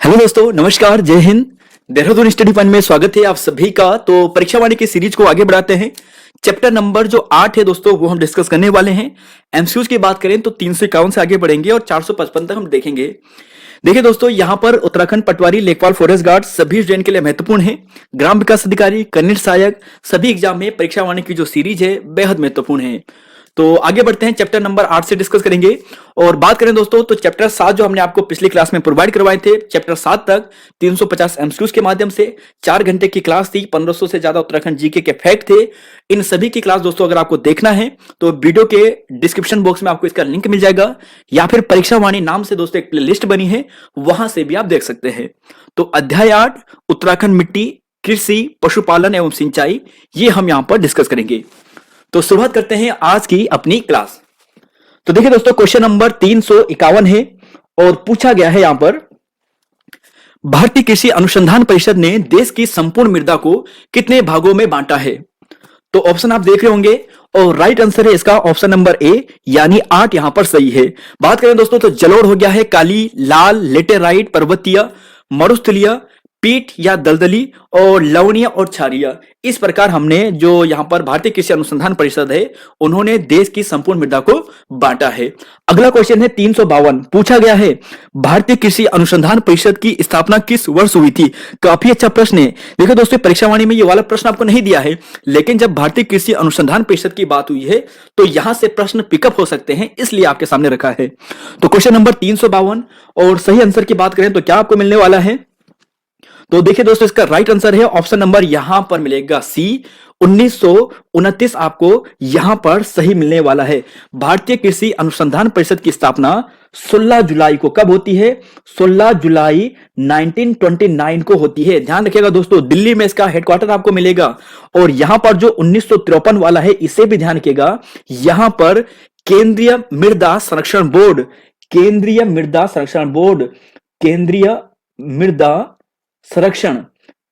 Hello दोस्तों, नमस्कार, जय हिंद। देहरादून स्टडी फन में स्वागत है आप सभी का। तो परीक्षा वाणी की सीरीज को आगे बढ़ाते हैं। चैप्टर नंबर जो 8 है दोस्तों, वो हम डिस्कस करने वाले हैं। एमसीक्यूज की बात करें तो 351 से आगे बढ़ेंगे और 455 तक हम देखेंगे। देखिए दोस्तों, यहाँ पर उत्तराखंड पटवारी, लेखपाल, फॉरेस्ट गार्ड सभी स्टूडेंट के लिए महत्वपूर्ण है। ग्राम विकास अधिकारी, कनिष्ठ सहायक, सभी एग्जाम में परीक्षा वाणी की जो सीरीज है बेहद महत्वपूर्ण है। तो आगे बढ़ते हैं, चैप्टर नंबर 8 से डिस्कस करेंगे। और बात करें दोस्तों तो चैप्टर 7 जो हमने आपको पिछली क्लास में प्रोवाइड करवाए थे, चैप्टर 7 तक 350 एमसीक्यूज के माध्यम से 4 घंटे की क्लास थी। 1500 से ज्यादा उत्तराखंड जीके के फैक्ट थे। इन सभी की क्लास दोस्तों अगर आपको देखना है तो वीडियो के डिस्क्रिप्शन बॉक्स में आपको इसका लिंक मिल जाएगा, या फिर परीक्षा वाणी नाम से दोस्तों एक प्लेलिस्ट बनी है, वहां से भी आप देख सकते हैं। तो अध्याय 8 उत्तराखंड मिट्टी, कृषि, पशुपालन एवं सिंचाई, ये हम यहां पर डिस्कस करेंगे। तो शुरुआत करते हैं आज की अपनी क्लास। तो देखिए दोस्तों, क्वेश्चन नंबर 351 है और पूछा गया है यहां पर, भारतीय कृषि अनुसंधान परिषद ने देश की संपूर्ण मृदा को कितने भागों में बांटा है? तो ऑप्शन आप देख रहे होंगे और राइट आंसर है इसका ऑप्शन नंबर ए, यानी 8 यहां पर सही है। बात करें दोस्तों तो जलोढ़ हो गया है काली, लाल, लेटेराइट, पर्वतीय, मरुस्थलीय, पीठ या दलदली, और लवणीय और क्षारीय। इस प्रकार हमने जो यहां पर भारतीय कृषि अनुसंधान परिषद है, उन्होंने देश की संपूर्ण मृदा को बांटा है। अगला क्वेश्चन है 352, पूछा गया है भारतीय कृषि अनुसंधान परिषद की स्थापना किस वर्ष हुई थी? काफी अच्छा प्रश्न है। देखो दोस्तों, परीक्षा वाणी में ये वाला प्रश्न आपको नहीं दिया है, लेकिन जब भारतीय कृषि अनुसंधान परिषद की बात हुई है तो यहां से प्रश्न पिकअप हो सकते हैं, इसलिए आपके सामने रखा है। तो क्वेश्चन नंबर 352 और सही आंसर की बात करें तो क्या आपको मिलने वाला है? तो देखिए दोस्तों, इसका राइट आंसर है ऑप्शन नंबर यहां पर मिलेगा सी, 1929 आपको यहां पर सही मिलने वाला है। भारतीय कृषि अनुसंधान परिषद की स्थापना 16 जुलाई को कब होती है? 16 जुलाई 1929 को होती है। ध्यान रखिएगा दोस्तों, दिल्ली में इसका हेडक्वार्टर आपको मिलेगा। और यहां पर जो 1953 वाला है, इसे भी ध्यान रखिएगा, यहां पर केंद्रीय मृदा संरक्षण बोर्ड, केंद्रीय मृदा संरक्षण बोर्ड, केंद्रीय मृदा संरक्षण,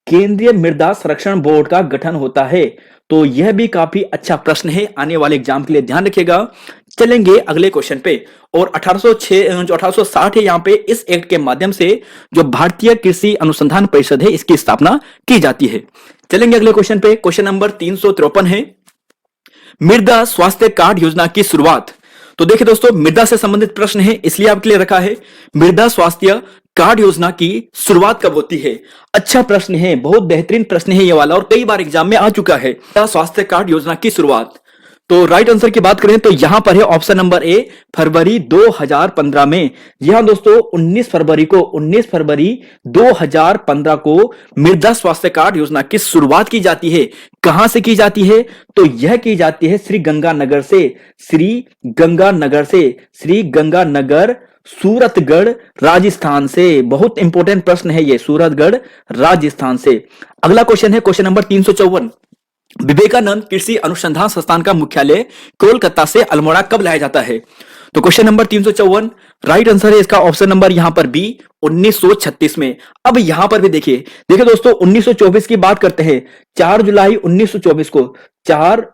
केंद्रीय मृदा संरक्षण बोर्ड का गठन होता है। तो यह भी काफी अच्छा प्रश्न है, आने वाले एग्जाम के लिए ध्यान रखिएगा। चलेंगे अगले क्वेश्चन पे। और 1806 जो 1860 है, यहां पे इस एक्ट के माध्यम से जो भारतीय कृषि अनुसंधान परिषद है, इसकी स्थापना की जाती है। चलेंगे अगले क्वेश्चन पे। क्वेश्चन नंबर 353 है, मृदा स्वास्थ्य कार्ड योजना की शुरुआत। तो देखिए दोस्तों, मृदा से संबंधित प्रश्न है, इसलिए आपके लिए रखा है मृदा स्वास्थ्य कार्ड योजना की शुरुआत कब होती है? अच्छा प्रश्न है, बहुत बेहतरीन प्रश्न है ये वाला, और कई बार एग्जाम में आ चुका है। मृदा स्वास्थ्य कार्ड योजना की शुरुआत, तो राइट आंसर की बात करें तो यहां पर है ऑप्शन नंबर ए, फरवरी 2015 में। यहां दोस्तों 19 फरवरी 2015 को मृदा स्वास्थ्य कार्ड योजना की शुरुआत की जाती है। कहां से की जाती है? तो यह की जाती है श्री गंगानगर से, श्री गंगानगर, सूरतगढ़, राजस्थान से। बहुत इंपॉर्टेंट प्रश्न है ये, सूरतगढ़, राजस्थान से। अगला क्वेश्चन है क्वेश्चन नंबर 354, विवेकानंद कृषि अनुसंधान संस्थान का मुख्यालय कोलकाता से अल्मोड़ा कब लाया जाता है? तो क्वेश्चन नंबर 354, राइट आंसर है इसका ऑप्शन नंबर यहां पर बी, 1936 में। अब यहां पर भी देखिए दोस्तों, 1924 की बात करते हैं। 4 जुलाई 1924 को, 4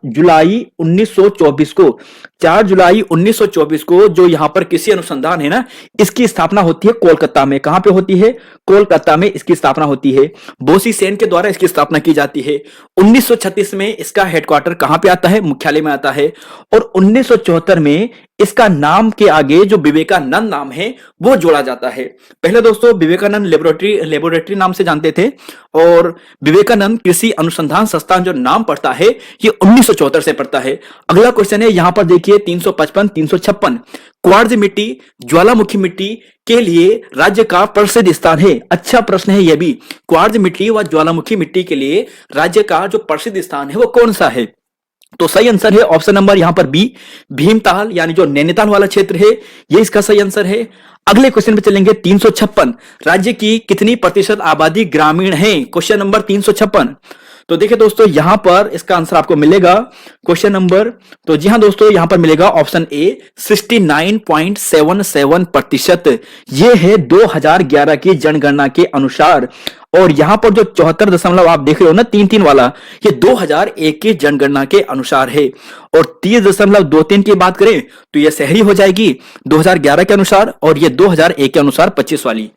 जुलाई 1924 को जो यहां पर कृषि अनुसंधान है ना, इसकी स्थापना होती है कोलकाता में। कहां पे होती है? कोलकाता में इसकी स्थापना होती है। बोसी सेन के द्वारा इसकी स्थापना की जाती है। 1936 में इसका हेडक्वार्टर कहां पे आता है? मुख्यालय में आता है। और 1974 में इसका नाम के आगे जो विवेकानंद नाम है वो जोड़ा जाता है। पहले दोस्तों विवेकानंद लेबोरेटरी नाम से जानते थे, और विवेकानंद कृषि अनुसंधान संस्थान जो नाम पड़ता है ये 1974 से पड़ता है। अगला क्वेश्चन है यहां पर देखिए 355, 356, क्वार्ट्ज मिट्टी, ज्वालामुखी मिट्टी के लिए राज्य का प्रसिद्ध स्थान है। अच्छा प्रश्न है यह भी, क्वार्ट्ज मिट्टी व ज्वालामुखी मिट्टी के लिए राज्य का जो प्रसिद्ध स्थान है वो कौन सा है? तो सही आंसर है ऑप्शन नंबर यहां पर बी, भीमताल, यानी जो नैनीताल वाला क्षेत्र है, ये इसका सही आंसर है। अगले क्वेश्चन पे चलेंगे 356, राज्य की कितनी प्रतिशत आबादी ग्रामीण है? Question number 356। तो देखिए दोस्तों, यहां पर इसका आंसर आपको मिलेगा क्वेश्चन नंबर, तो जी हां दोस्तों, यहां पर मिलेगा ऑप्शन ए, 69.77%। यह है 2011 की जनगणना के अनुसार। और यहां पर जो 74 आप देख रहे हो ना, 3 वाला, ये 2001 की जनगणना के अनुसार है। और 30.23 की बात करें तो यह शहरी हो जाएगी 2011 के अनुसार, और यह 2001 के अनुसार 25 वाली।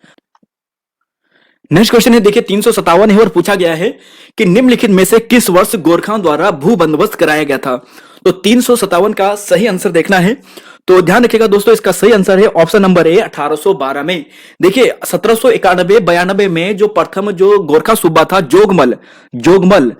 नेक्स्ट क्वेश्चन है, देखिए 357 है और पूछा गया है कि निम्नलिखित में से किस वर्ष गोरखाओं द्वारा भू बंदोबस्त कराया गया था। तो 357 का सही आंसर देखना है। तो ध्यान रखिएगा दोस्तों, इसका सही आंसर है ऑप्शन नंबर ए 1812 में। देखिए 1791-92 में जो प्रथम जो गोरखा सूबा था जोगमल जोगमल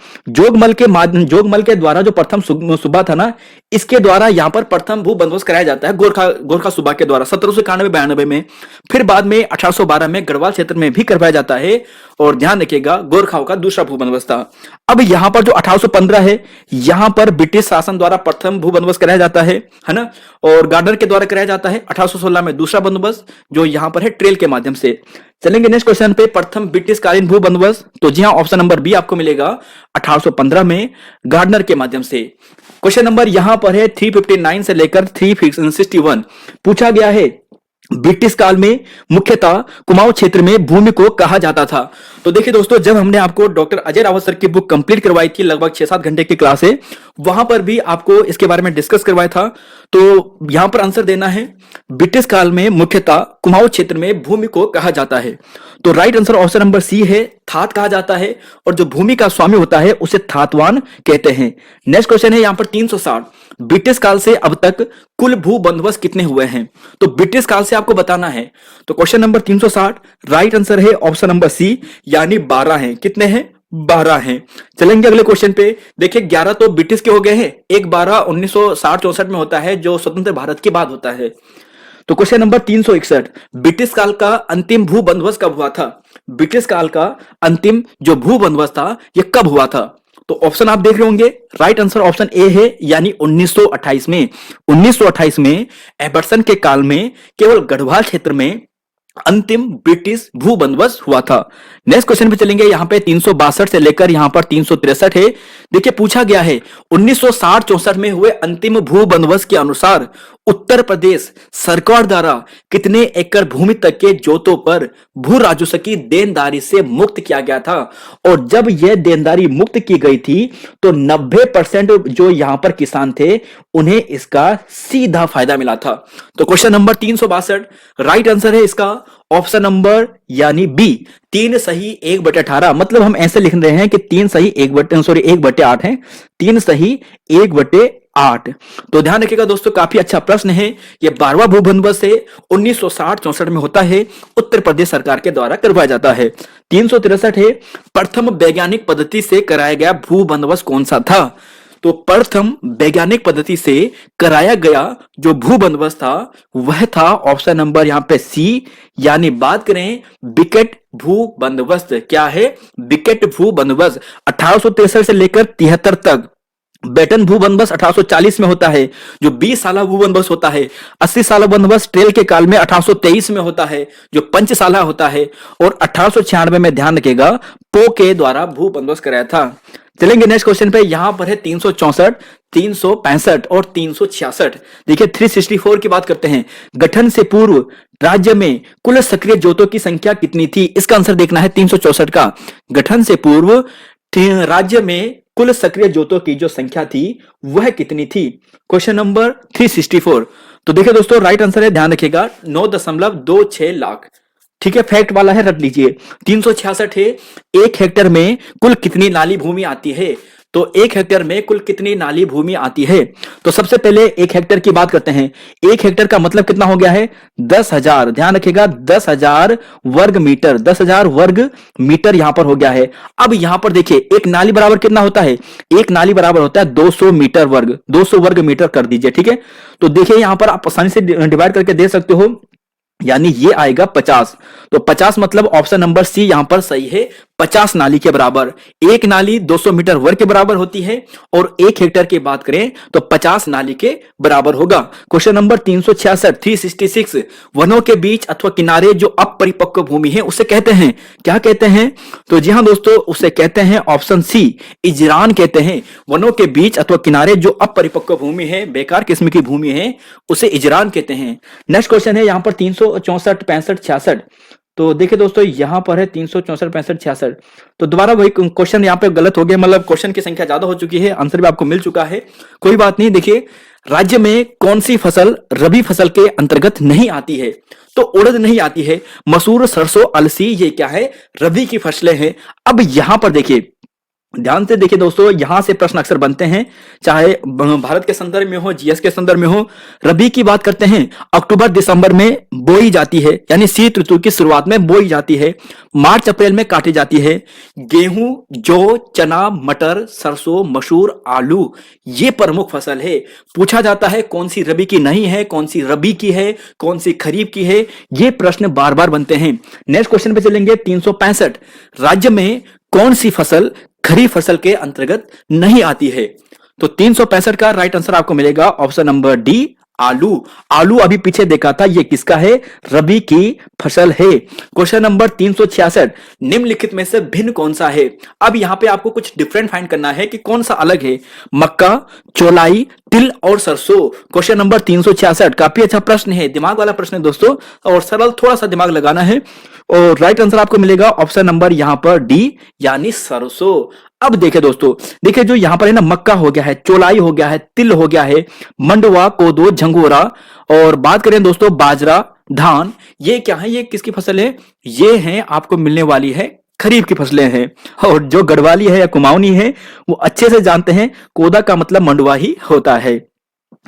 के द्वारा जो प्रथम सूबा था ना, इसके द्वारा यहां पर प्रथम भू बंदोबस्त कराया जाता है गोरखा सूबा के द्वारा 1791-92 में। फिर बाद में 1812 में गढ़वाल क्षेत्र में भी करवाया जाता है। और ध्यान रखिएगा गोरखाओं का दूसरा भू बंदोबस्त था। अब यहां पर जो 1815 है, यहां पर ब्रिटिश शासन द्वारा प्रथम भू बंदोबस्त कराया जाता है ना, और गार्डनर के द्वारा कराया जाता है। 1816 में दूसरा बंदोबस्त जो यहां पर है ट्रेल के माध्यम से। चलेंगे नेक्स्ट क्वेश्चन पे, प्रथम ब्रिटिश कालीन भू बंदोबस्त। तो जी हां, ऑप्शन नंबर बी आपको मिलेगा 1815 में गार्डनर के माध्यम से। क्वेश्चन नंबर यहां पर है 359 से लेकर 361 पूछा गया है, ब्रिटिश काल में मुख्यतः कुमाऊं क्षेत्र में भूमि को कहा जाता था। तो देखिए दोस्तों, जब हमने आपको डॉक्टर अजय रावत सर की बुक कंप्लीट करवाई थी, लगभग 6-7 घंटे की क्लास है, वहां पर भी आपको इसके बारे में डिस्कस करवाया था। तो यहां पर आंसर देना है, ब्रिटिश काल में मुख्यतः कुमाऊं क्षेत्र में भूमि को कहा जाता है। तो right answer option number C है, थात कहा जाता है, और जो भूमि का स्वामी होता है उसे थातवान कहते हैं। नेक्स्ट क्वेश्चन है यहां पर 360, ब्रिटिश काल से अब तक कुल भू बंदोबस्त कितने हुए हैं। तो ब्रिटिश काल से आपको बताना है। तो क्वेश्चन नंबर 360 राइट आंसर है ऑप्शन नंबर सी, यानी 12 हैं। कितने हैं? 12 हैं। चलेंगे अगले क्वेश्चन पे। देखिए 11 तो ब्रिटिश के हो गए हैं, एक 12 1960-64 में होता है जो स्वतंत्र भारत के बाद होता है। तो क्वेश्चन नंबर 361, ब्रिटिश काल का अंतिम भू बंदोबस्त कब हुआ था। ब्रिटिश काल का अंतिम जो भू बंदोबस्त था यह कब हुआ था। तो ऑप्शन आप देख रहे होंगे, राइट आंसर ऑप्शन ए है, यानी 1928 में। 1928 में एबर्सन के काल में केवल गढ़वाल क्षेत्र में अंतिम ब्रिटिश भू बंदोबस्त हुआ था। नेक्स्ट क्वेश्चन पे चलेंगे, यहां पे 362 से लेकर यहां पर 363 है। देखिए पूछा गया है 1960-64 में हुए अंतिम भू बंदोबस्त के अनुसार उत्तर प्रदेश सरकार द्वारा कितने एकड़ भूमि तक के जोतों पर भू राजस्व की देनदारी से मुक्त किया गया था। और जब यह देनदारी मुक्त की गई थी तो 90% जो यहां पर किसान थे उन्हें इसका सीधा फायदा मिला था। तो क्वेश्चन नंबर 362 राइट आंसर है इसका ऑप्शन नंबर यानी बी, 3 सही 1/18। मतलब हम ऐसे लिख रहे हैं कि 3 सही 1/8 है, 3 सही 1/8। तो ध्यान रखिएगा दोस्तों, काफी अच्छा प्रश्न है। यह 12वां भू बंदोबस्त है, 1960-64 में होता है, उत्तर प्रदेश सरकार के द्वारा करवाया जाता है। 363 है, प्रथम वैज्ञानिक पद्धति से कराया गया भू बंदोबस्त कौन सा था। तो प्रथम वैज्ञानिक पद्धति से कराया गया जो भू बंदोबस्त था वह था ऑप्शन नंबर यहां पे सी, यानी बात करें विकेट भू बंदोबस्त। क्या है? विकेट भू बंदोबस्त। 1863 से लेकर 73 तक बेटन भू बंदोबस्त 1840 में होता है, जो 20 साला भू बंदोबस्त होता है। 80 साला बंदोबस्त ट्रेल के काल में 1823 में होता है, जो 5 साला होता है। और 1896 में ध्यान रखिएगा पो के द्वारा भू बंदोबस्त कराया था। चलेंगे नेक्स्ट क्वेश्चन पे, यहां पर है 364, 365 और 366। देखिए 364 की बात करते हैं, गठन से पूर्व राज्य में कुल सक्रिय जोतों की संख्या कितनी थी। इसका आंसर देखना है 364 का। गठन से पूर्व राज्य में कुल सक्रिय जोतों की जो संख्या थी वह कितनी थी। Question number 364। तो देखिए दोस्तों राइट आंसर है, ध्यान रखिएगा 9.26 लाख। ठीक है, फैक्ट वाला है, रट लीजिए। 366 है, 1 हेक्टेयर में कुल कितनी नाली भूमि आती है। तो 1 हेक्टेयर में कुल कितनी नाली भूमि आती है। तो सबसे पहले 1 हेक्टेयर की बात करते हैं। 1 हेक्टेयर का मतलब कितना हो गया है? 10,000। ध्यान रखिएगा 10,000 वर्ग मीटर, 10,000 वर्ग मीटर यहां पर हो गया है। अब यहां पर देखिए एक नाली बराबर कितना होता है? एक नाली बराबर होता है 200 मीटर वर्ग, 200 वर्ग मीटर कर दीजिए। ठीक है, तो देखिए यहां पर आप आसानी से डिवाइड करके दे सकते हो, यानी ये आएगा 50। तो 50 मतलब ऑप्शन नंबर सी यहां पर सही है, 50 नाली के बराबर। एक नाली 200 मीटर वर्ग के बराबर होती है और 1 हेक्टेयर की बात करें तो 50 नाली के बराबर होगा। क्वेश्चन नंबर 366, 366 वनों के बीच अथवा किनारे जो अपरिपक्व भूमि है उसे कहते हैं, क्या कहते हैं? तो जी हां दोस्तों, उसे कहते हैं ऑप्शन सी, इजरान कहते हैं। वनों के बीच अथवा किनारे जो अपरिपक्व भूमि है, बेकार किस्म की भूमि है, उसे इजरान कहते हैं। नेक्स्ट क्वेश्चन है यहां पर 364, 65, 66। तो देखिए दोस्तों यहां पर है 364, 65, 66। तो दोबारा वही क्वेश्चन यहां पे गलत हो गया, मतलब क्वेश्चन की संख्या ज्यादा हो चुकी है, आंसर भी आपको मिल चुका है। कोई बात नहीं, देखिए राज्य में कौन सी फसल रबी फसल के अंतर्गत नहीं आती है? तो उड़द नहीं आती है, मसूर, सरसों, अलसी ये क्या है? रबी की फसलें हैं। अब यहां पर देखिए, ध्यान से देखिए दोस्तों, यहां से प्रश्न अक्सर बनते हैं, चाहे भारत के संदर्भ में हो, जीएस के संदर्भ में हो। रबी की बात करते हैं, अक्टूबर दिसंबर में बोई जाती है, यानी शीत ऋतु की शुरुआत में बोई जाती है, मार्च अप्रैल में काटी जाती है। गेहूं, जौ, चना, मटर, सरसों, मसूर, आलू ये प्रमुख फसल है। पूछा जाता है कौन सी रबी की नहीं है, कौन सी रबी की है, कौन सी खरीफ की है, ये प्रश्न बार बार बनते हैं। नेक्स्ट क्वेश्चन पे चलेंगे, 365। राज्य में कौन सी फसल खरीफ फसल के अंतर्गत नहीं आती है? तो 365 का राइट आंसर आपको मिलेगा ऑप्शन नंबर डी, आलू। आलू अभी पीछे देखा था, ये किसका है? रबी की फसल है। क्वेश्चन नंबर 366, निम्नलिखित में से भिन्न कौन सा है? अब यहां पे आपको कुछ डिफरेंट फाइंड करना है कि कौन सा अलग है। मक्का, चौलाई, तिल और सरसों। क्वेश्चन नंबर 366 काफी अच्छा प्रश्न है, दिमाग वाला प्रश्न है दोस्तों, और सरल, थोड़ा सा दिमाग लगाना है। और राइट आंसर आपको मिलेगा ऑप्शन नंबर यहां पर डी, यानी सरसों। अब देखिए दोस्तों, देखिए जो यहां पर है ना, मक्का हो गया है, चौलाई हो गया है, तिल हो गया है, मंडवा, कोदो, झंगोरा, और बात करें दोस्तों बाजरा, धान, ये क्या है? ये किसकी फसल है? ये है आपको मिलने वाली है खरीफ की फसलें हैं। और जो गढ़वाली है या कुमाऊनी है वो अच्छे से जानते हैं, कोदा का मतलब मंडवा ही होता है।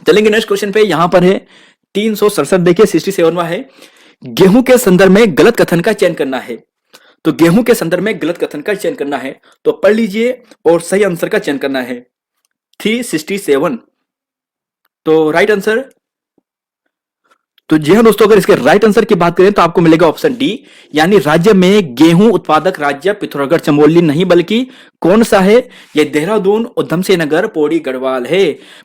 चलेंगे नेक्स्ट क्वेश्चन पे, यहां पर है 367, देखिए 67वां है, गेहूं के संदर्भ में गलत कथन का चयन करना है। तो गेहूं के संदर्भ में गलत कथन का चयन करना है, तो पढ़ लीजिए और सही आंसर का चयन करना है। 367, तो राइट आंसर, तो जी हाँ दोस्तों, अगर इसके राइट आंसर की बात करें तो आपको मिलेगा ऑप्शन डी, यानी राज्य में गेहूं उत्पादक राज्य पिथौरागढ़, चमोली नहीं, बल्कि कौन सा है? ये देहरादून, उधम सिंह नगर, पौड़ी, गढ़वाल है।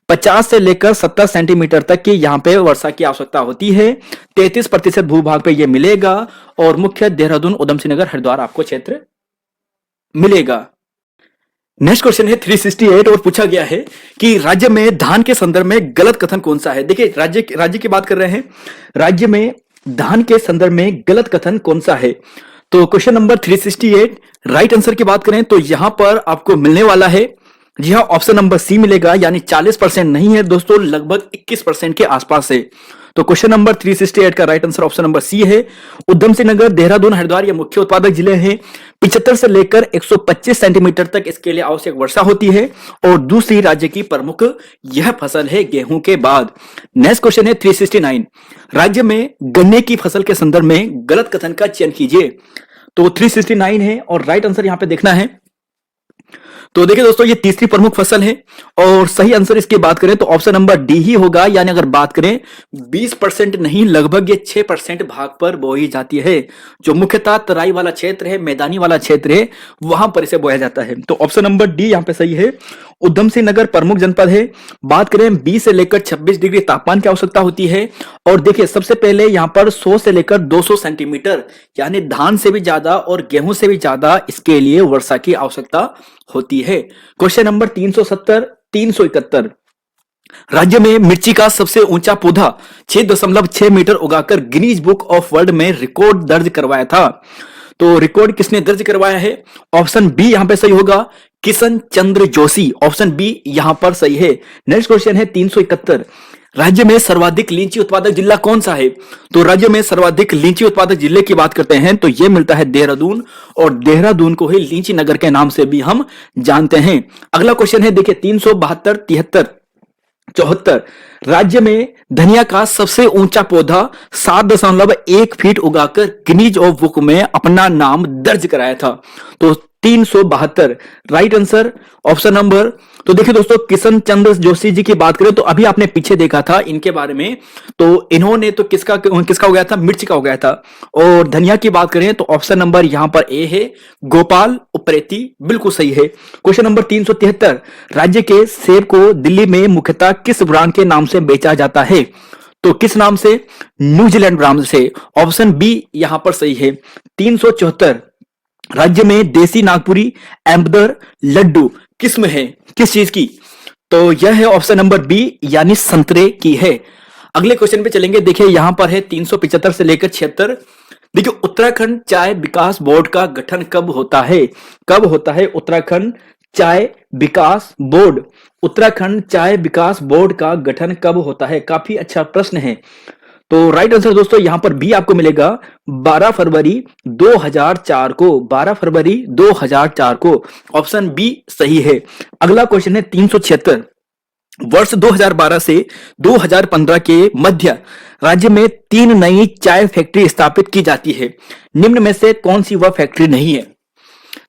50 से लेकर 70 सेंटीमीटर तक की यहाँ पे वर्षा की आवश्यकता होती है। 33% भूभाग पे ये मिलेगा, और मुख्य देहरादून, उधम सिंह नगर, हरिद्वार आपको क्षेत्र मिलेगा। नेक्स्ट क्वेश्चन है 368, और पूछा गया है कि राज्य में धान के संदर्भ में गलत कथन कौन सा है? देखिए राज्य की बात कर रहे हैं, राज्य में धान के संदर्भ में गलत कथन कौन सा है? तो क्वेश्चन नंबर 368 राइट आंसर की बात करें तो यहां पर आपको मिलने वाला है, जी हाँ, ऑप्शन नंबर सी मिलेगा, यानी 40% नहीं है दोस्तों, लगभग 21% के आसपास है। तो क्वेश्चन नंबर 368 का right answer option number C है। उधम सिंह नगर, देहरादून, हरिद्वार ये मुख्य उत्पादक जिले हैं। 75 से लेकर 125 सेंटीमीटर तक इसके लिए आवश्यक वर्षा होती है, और दूसरी राज्य की प्रमुख यह फसल है गेहूं के बाद। नेक्स्ट क्वेश्चन है 369, राज्य में गन्ने की फसल के संदर्भ में गलत कथन का चयन कीजिए। तो 369 है, और राइट आंसर यहां पे देखना है। तो देखिए दोस्तों, ये तीसरी प्रमुख फसल है, और सही आंसर इसकी बात करें तो ऑप्शन नंबर डी ही होगा, यानी अगर बात करें 20% नहीं, लगभग ये 6% भाग पर बोई जाती है। जो मुख्यतः तराई वाला क्षेत्र है, मैदानी वाला क्षेत्र है, वहां पर इसे बोया जाता है। तो ऑप्शन नंबर डी यहां पे सही है। उधम सिंह नगर प्रमुख जनपद है। बात करें 20 से लेकर 26 डिग्री तापमान की आवश्यकता होती है, और देखिए सबसे पहले यहां पर 100 से लेकर 200 सेंटीमीटर, यानी धान से भी ज्यादा और गेहूं से भी ज्यादा इसके लिए वर्षा की आवश्यकता होती है। क्वेश्चन नंबर 370, 371, राज्य में मिर्ची का सबसे ऊंचा पौधा 6.6 मीटर उगाकर गिनीज बुक ऑफ वर्ल्ड में रिकॉर्ड दर्ज करवाया था। तो रिकॉर्ड किसने दर्ज करवाया है? ऑप्शन बी यहां पे सही होगा, किशन चंद्र जोशी, ऑप्शन बी यहां पर सही है। नेक्स्ट क्वेश्चन है 371, राज्य में सर्वाधिक लीची उत्पादक जिला कौन सा है? तो राज्य में सर्वाधिक लीची उत्पादक जिले की बात करते हैं तो यह मिलता है देहरादून, और देहरादून को ही लीची नगर के नाम से भी हम जानते हैं। अगला क्वेश्चन है देखिए 372, 73, 74, राज्य में धनिया का सबसे ऊंचा पौधा 7.1 फीट उगाकर गिनीज ऑफ बुक में अपना नाम दर्ज कराया था। तो 372 राइट आंसर ऑप्शन नंबर। तो देखिए दोस्तों, किशन चंद्र जोशी जी की बात करें तो अभी आपने पीछे देखा था इनके बारे में, तो इन्होंने तो किसका हो गया था? मिर्च का हो गया था। और धनिया की बात करें तो ऑप्शन नंबर यहां पर ए है, गोपाल उप्रेती, बिल्कुल सही है। क्वेश्चन नंबर 373, राज्य के सेब को दिल्ली में मुख्यतः किस ब्रांड के नाम से बेचा जाता है? तो किस नाम से? न्यूजीलैंड ब्रांड से, ऑप्शन बी यहां पर सही है। 374, राज्य में देसी नागपुरी एम्बदर लड्डू किस्म है, किस चीज की? तो यह है ऑप्शन नंबर बी, यानी संतरे की है। अगले क्वेश्चन पे चलेंगे, देखिए यहां पर है 375 से लेकर 76, देखिए उत्तराखंड चाय विकास बोर्ड का गठन कब होता है? कब होता है उत्तराखंड चाय विकास बोर्ड, उत्तराखंड चाय विकास बोर्ड का गठन कब होता है? काफी अच्छा प्रश्न है। तो राइट आंसर दोस्तों यहां पर बी आपको मिलेगा 12 फरवरी 2004 को, 12 फरवरी 2004 को, ऑप्शन बी सही है। अगला क्वेश्चन है 376, वर्ष 2012 से 2015 के मध्य राज्य में 3 नई चाय फैक्ट्री स्थापित की जाती है, निम्न में से कौन सी वह फैक्ट्री नहीं है?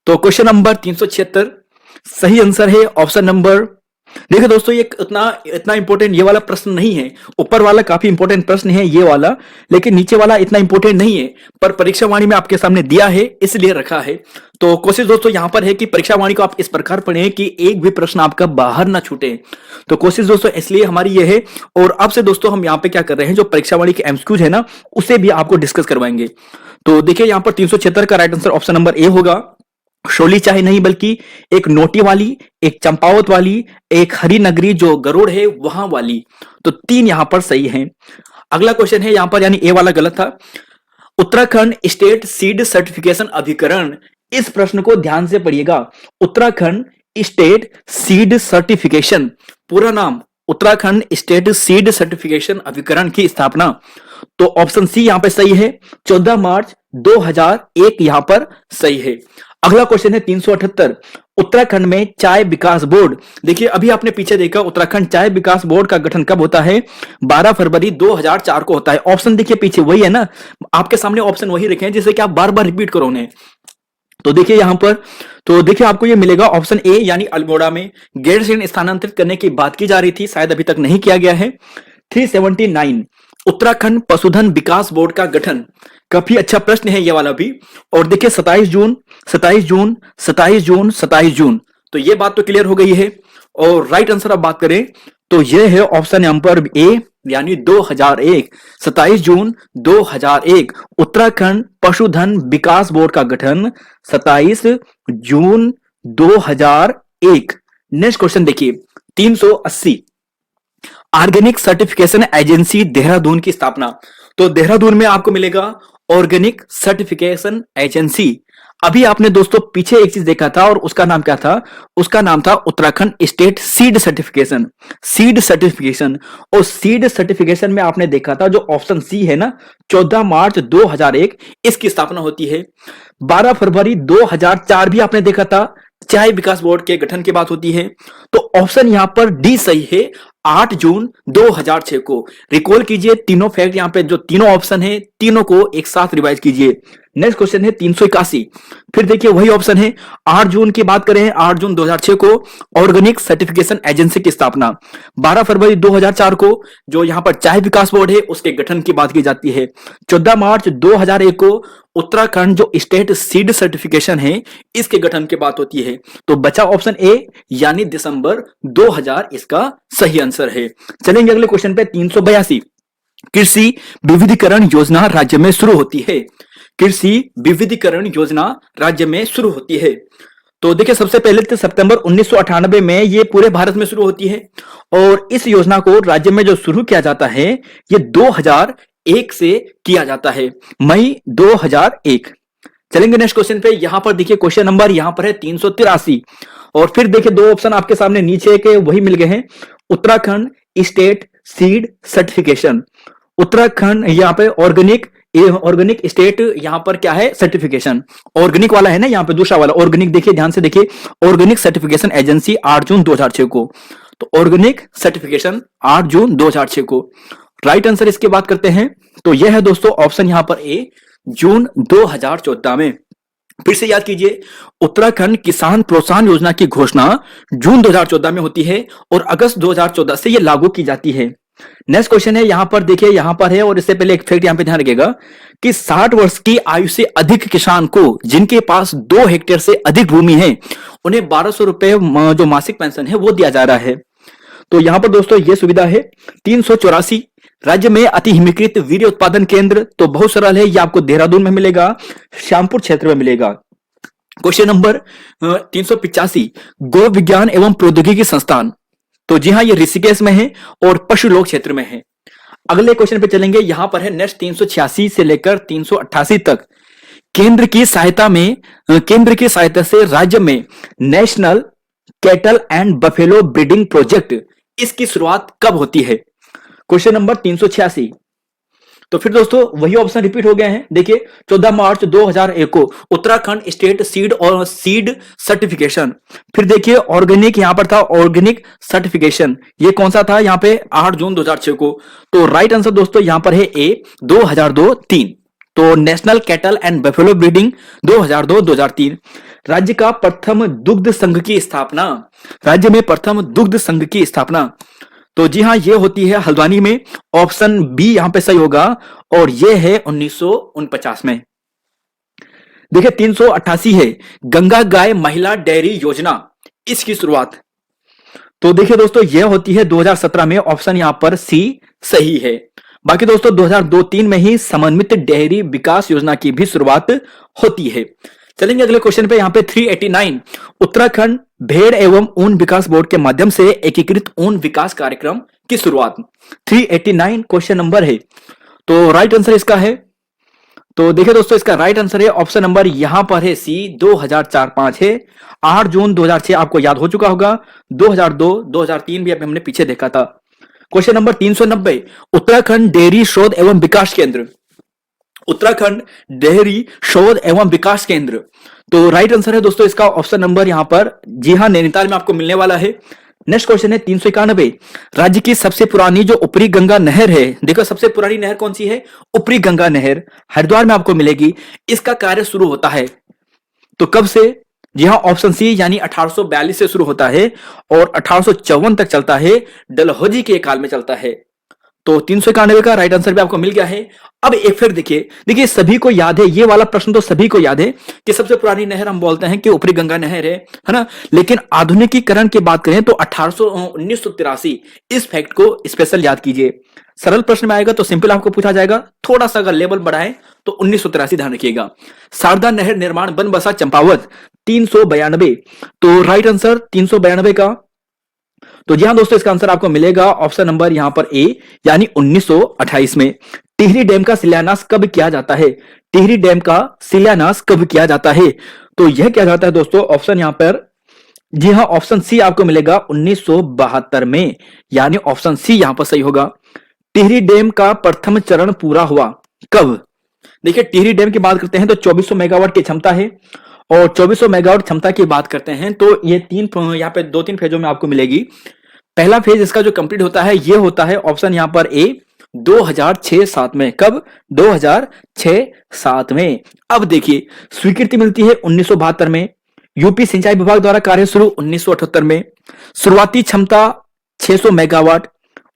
तो क्वेश्चन नंबर 376 सही आंसर है ऑप्शन नंबर, देखिए दोस्तों ये इतना इतना इंपॉर्टेंट ये वाला प्रश्न नहीं है, ऊपर वाला काफी इंपॉर्टेंट प्रश्न है ये वाला, लेकिन नीचे वाला इतना इंपॉर्टेंट नहीं है, पर परीक्षा वाणी में आपके सामने दिया है इसलिए रखा है। तो कोशिश दोस्तों यहां पर है कि परीक्षा वाणी को आप इस प्रकार पढ़ें कि एक भी प्रश्न आपका बाहर ना छूटे। तो कोशिश दोस्तों इसलिए हमारी ये है, और अब से दोस्तों हम यहाँ पे क्या कर रहे हैं, जो परीक्षा वाणी के एमसीक्यूज है ना उसे भी आपको डिस्कस करवाएंगे। तो देखिए यहाँ पर 376 का राइट आंसर ऑप्शन नंबर ए होगा। शोली चाय नहीं बल्कि एक नोटी वाली, एक चंपावत वाली, एक हरिनगरी जो गरुड़ है वहां वाली, तो 3 यहां पर सही हैं। अगला क्वेश्चन है यहां पर, यानी ए वाला गलत था, उत्तराखंड स्टेट सीड सर्टिफिकेशन अभिकरण, इस प्रश्न को ध्यान से पढ़िएगा। उत्तराखंड स्टेट सीड सर्टिफिकेशन, पूरा नाम उत्तराखंड स्टेट सीड सर्टिफिकेशन अभिकरण की स्थापना, तो ऑप्शन सी यहां पर सही है, 14 मार्च 2001 यहां पर सही है। अगला क्वेश्चन है 378, उत्तराखंड में चाय विकास बोर्ड, देखिए अभी आपने पीछे देखा उत्तराखंड चाय विकास बोर्ड का गठन कब होता है, 12 फरवरी 2004 को होता है। ऑप्शन देखिए पीछे वही है ना, आपके सामने ऑप्शन वही रखे हैं जिसे कि आप बार बार रिपीट करो उन्हें। तो देखिए यहां पर, तो देखिए आपको ये मिलेगा ऑप्शन ए, यानी अल्मोड़ा में गैरसैंण स्थानांतरित करने की बात की जा रही थी, शायद अभी तक नहीं किया गया है। 379, उत्तराखंड पशुधन विकास बोर्ड का गठन, काफी अच्छा प्रश्न है ये वाला भी। और देखिए 27 जून 27 जून 27 जून 27 जून, तो ये बात तो क्लियर हो गई है। और राइट आंसर अब बात करें तो ये है ऑप्शन नंबर ए, यानी 2001, 27 जून 2001 उत्तराखंड पशुधन विकास बोर्ड का गठन 27 जून 2001। नेक्स्ट क्वेश्चन देखिए 380, ऑर्गेनिक सर्टिफिकेशन एजेंसी देहरादून की स्थापना, तो देहरादून में आपको मिलेगा ऑर्गेनिक सर्टिफिकेशन एजेंसी। अभी आपने दोस्तों पीछे एक चीज देखा था और उसका नाम क्या था, उसका नाम था Uttarakhand state seed certification, seed certification. और सीड सर्टिफिकेशन में आपने देखा था जो ऑप्शन सी है ना, 14 मार्च 2001 इसकी स्थापना होती है। 12 फरवरी 2004 भी आपने देखा था, चाय विकास बोर्ड के गठन की बात होती है। तो ऑप्शन यहां पर डी सही है, 8 जून 2006 को। रिकॉल कीजिए तीनों फैक्ट, यहां पे जो तीनों ऑप्शन है तीनों को एक साथ रिवाइज कीजिए। नेक्स्ट क्वेश्चन है 381, फिर देखिए वही ऑप्शन है, 8 जून की बात करें 8 जून 2006 को ऑर्गेनिक सर्टिफिकेशन एजेंसी की स्थापना, 12 फरवरी 2004 को जो यहां पर चाय विकास बोर्ड है उसके गठन की बात की जाती है, 14 मार्च 2001 को उत्तराखंड जो स्टेट सीड सर्टिफिकेशन है इसके गठन की बात होती है। तो बचा ऑप्शन ए, यानी दिसंबर 2000 इसका सही आंसर है। चलेंगे अगले क्वेश्चन पे 382, कृषि विविधीकरण योजना राज्य में शुरू होती है, कृषि विविधीकरण योजना राज्य में शुरू होती है। तो देखिए सबसे पहले तो सितंबर 1998 में ये पूरे भारत में शुरू होती है, और इस योजना को राज्य में जो शुरू किया जाता है ये 2001 से किया जाता है, मई 2001। चलेंगे नेक्स्ट क्वेश्चन पे, यहां पर देखिए क्वेश्चन नंबर यहां पर है 383, और फिर देखिए दो ऑप्शन आपके सामने नीचे के वही मिल गए हैं, Uttarakhand state seed certification, Uttarakhand यहाँ पे ऑर्गेनिक स्टेट यहाँ पर क्या है सर्टिफिकेशन, ऑर्गेनिक वाला है ना यहाँ पे दूसरा वाला ऑर्गेनिक, देखिए ध्यान से देखिए ऑर्गेनिक सर्टिफिकेशन एजेंसी 8 जून 2006 को, तो ऑर्गेनिक सर्टिफिकेशन 8 जून 2006 को। राइट आंसर इसके बात करते हैं तो यह है दोस्तों ऑप्शन यहाँ पर ए, जून 2014 में। फिर से याद कीजिए, उत्तराखंड किसान प्रोत्साहन योजना की घोषणा जून 2014 में होती है और अगस्त 2014 से यह लागू की जाती है। नेक्स्ट क्वेश्चन है यहां पर देखिए, यहां पर है, और इससे पहले एक फैक्ट यहां पे ध्यान रखिएगा कि 60 वर्ष की आयु से अधिक किसान को जिनके पास 2 हेक्टेयर से अधिक भूमि है उन्हें 1200 रुपए जो मासिक पेंशन है वो दिया जा रहा है। तो यहां पर दोस्तों ये सुविधा है। 384, राज्य में अति हिमीकृत वीर्य उत्पादन केंद्र, तो बहुत सरल है, ये आपको देहरादून में मिलेगा, श्यामपुर क्षेत्र में मिलेगा। क्वेश्चन नंबर 385, गो विज्ञान एवं प्रौद्योगिकी संस्थान, तो जी हाँ ये ऋषिकेश में है और पशुलोक क्षेत्र में है। अगले क्वेश्चन पे चलेंगे, यहां पर है नेक्स्ट 386 से लेकर 388 तक, केंद्र की सहायता से राज्य में national cattle and buffalo breeding project, इसकी शुरुआत कब होती है? Question number 386। तो फिर दोस्तों वही ऑप्शन रिपीट हो गए हैं। देखिए 14 मार्च 2001 को उत्तराखंड स्टेट सीड और सीड सर्टिफिकेशन। फिर देखिए ऑर्गेनिक, यहां पर था ऑर्गेनिक सर्टिफिकेशन, ये कौन सा था? यहां पे 8 जून 2006 को। तो राइट आंसर दोस्तों यहां पर है ए 2002-3। तो national cattle and buffalo breeding 2002-2003। राज्य का प्रथम दुग्ध संघ की स्थापना, राज्य में प्रथम दुग्ध संघ की स्थापना, तो जी हाँ ये होती है हल्द्वानी में। ऑप्शन बी यहां पे सही होगा और ये है 1949 में। देखिए 388 है गंगा गाय महिला डेयरी योजना, इसकी शुरुआत। तो देखिए दोस्तों यह होती है 2017 में, ऑप्शन यहां पर सी सही है। बाकी दोस्तों 2002-3 में ही समन्वित डेयरी विकास योजना की भी शुरुआत होती है। चलेंगे अगले क्वेश्चन पे। यहां पे 389 उत्तराखंड भेड़ एवं ऊन विकास बोर्ड के माध्यम से एकीकृत ऊन विकास कार्यक्रम की शुरुआत। 389 क्वेश्चन नंबर है। तो राइट आंसर इसका है, तो देखिए दोस्तों इसका राइट आंसर है ऑप्शन नंबर यहां पर है सी 2004-5 है। 8 जून 2006 आपको याद हो चुका होगा, 2002-2003 भी अभी हमने पीछे देखा था। क्वेश्चन नंबर 390 उत्तराखंड डेयरी शोध एवं विकास केंद्र, उत्तराखंड डेयरी शोध एवं विकास केंद्र। तो राइट आंसर है दोस्तों इसका ऑप्शन नंबर यहां पर, जी हां नैनीताल में आपको मिलने वाला है। नेक्स्ट क्वेश्चन है 391 राज्य की सबसे पुरानी जो ऊपरी गंगा नहर है, देखो सबसे पुरानी नहर कौन सी है? ऊपरी गंगा नहर, हरिद्वार में आपको मिलेगी। इसका कार्य शुरू होता है तो कब से? जी हाँ ऑप्शन सी यानी 1842 से शुरू होता है और 1854 तक चलता है, डलहौजी के काल में चलता है। तो 391 का राइट आंसर भी आपको मिल गया है। अब एक फिर देखिए सभी को याद है ये वाला प्रश्न, तो सभी को याद है कि सबसे पुरानी नहर हम बोलते हैं कि ऊपरी गंगा नहर है ना। लेकिन आधुनिकीकरण की बात करें तो 1983, इस फैक्ट को स्पेशल याद कीजिए। सरल प्रश्न में आएगा तो सिंपल आपको पूछा जाएगा, थोड़ा सा अगर लेवल बढ़ाएं तो 1983 ध्यान रखिएगा। शारदा नहर निर्माण बनबसा चंपावत 392, तो राइट आंसर 392 का। तो जी हाँ दोस्तों इसका आंसर आपको मिलेगा ऑप्शन नंबर यहां पर ए यानी 1928 में। टिहरी डैम का शिलान्यास कब किया जाता है? टिहरी डैम का शिलान्यास कब किया जाता है? तो यह किया जाता है दोस्तों ऑप्शन यहां पर, जी हाँ ऑप्शन सी आपको मिलेगा 1972 में, यानी ऑप्शन सी यहां पर सही होगा। टिहरी डैम का प्रथम चरण पूरा हुआ कब? देखिए टिहरी डैम की बात करते हैं तो 2400 मेगावाट की क्षमता है और 2400 मेगावाट क्षमता की बात करते हैं तो ये यहाँ पे 2-3 फेजों में आपको मिलेगी। पहला फेज इसका जो कंप्लीट होता है ये होता है ऑप्शन यहां पर ए 2006-7 में। कब? 2006-7 में। अब देखिए स्वीकृति मिलती है 1972 में। यूपी सिंचाई विभाग द्वारा कार्य शुरू 1978 में। शुरुआती क्षमता 600 मेगावाट,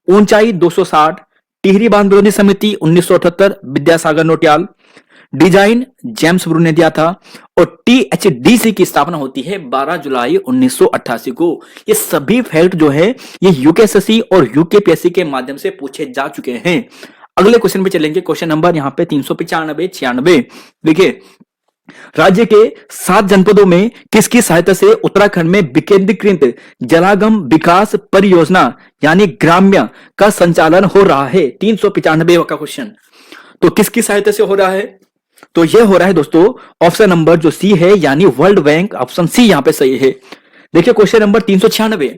ऊंचाई 260। टिहरी बांध विरोधी समिति 1978, Vidyasagar Nautiyal. Design James Brew ने दिया था और टीएचडीसी की स्थापना होती है 12 जुलाई 1988 को। ये सभी फैक्ट जो है ये यूकेएसएससी और यूकेपीएससी के माध्यम से पूछे जा चुके हैं। अगले क्वेश्चन पे चलेंगे, क्वेश्चन नंबर यहाँ पे 395-96। देखिए राज्य के 7 जनपदों में किसकी सहायता से उत्तराखंड में विकेंद्रीकृत जलागम विकास परियोजना यानी ग्राम्य का संचालन हो रहा है? 395 का क्वेश्चन। तो किसकी सहायता से हो रहा है? तो यह हो रहा है दोस्तों ऑप्शन नंबर जो सी है यानी वर्ल्ड बैंक, ऑप्शन सी यहां पे सही है। देखिए क्वेश्चन नंबर 396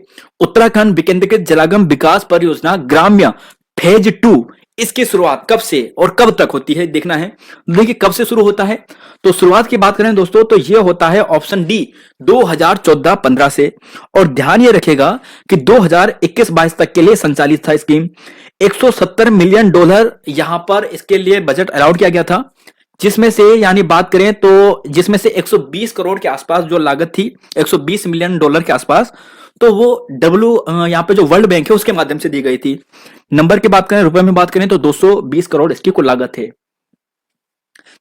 उत्तराखंड विकेंद्रीकृत जलागम विकास परियोजना ग्राम्य फेज 2, इसकी शुरुआत कब से और कब तक होती है देखना है। देखिए कब से शुरू होता है तो शुरुआत की बात करें दोस्तों तो यह होता है ऑप्शन डी 2014-15 से। और ध्यान यह रखेगा कि 2021-22 तक के लिए संचालित था स्कीम। $170 मिलियन यहां पर इसके लिए बजट अलाउड किया गया था, जिसमें से यानी बात करें तो जिसमें से 120 करोड़ के आसपास जो लागत थी, $120 मिलियन के आसपास, तो वो यहाँ पे जो वर्ल्ड बैंक है उसके माध्यम से दी गई थी। नंबर की बात करें, रुपए में बात करें तो 220 करोड़ इसकी कुल लागत है।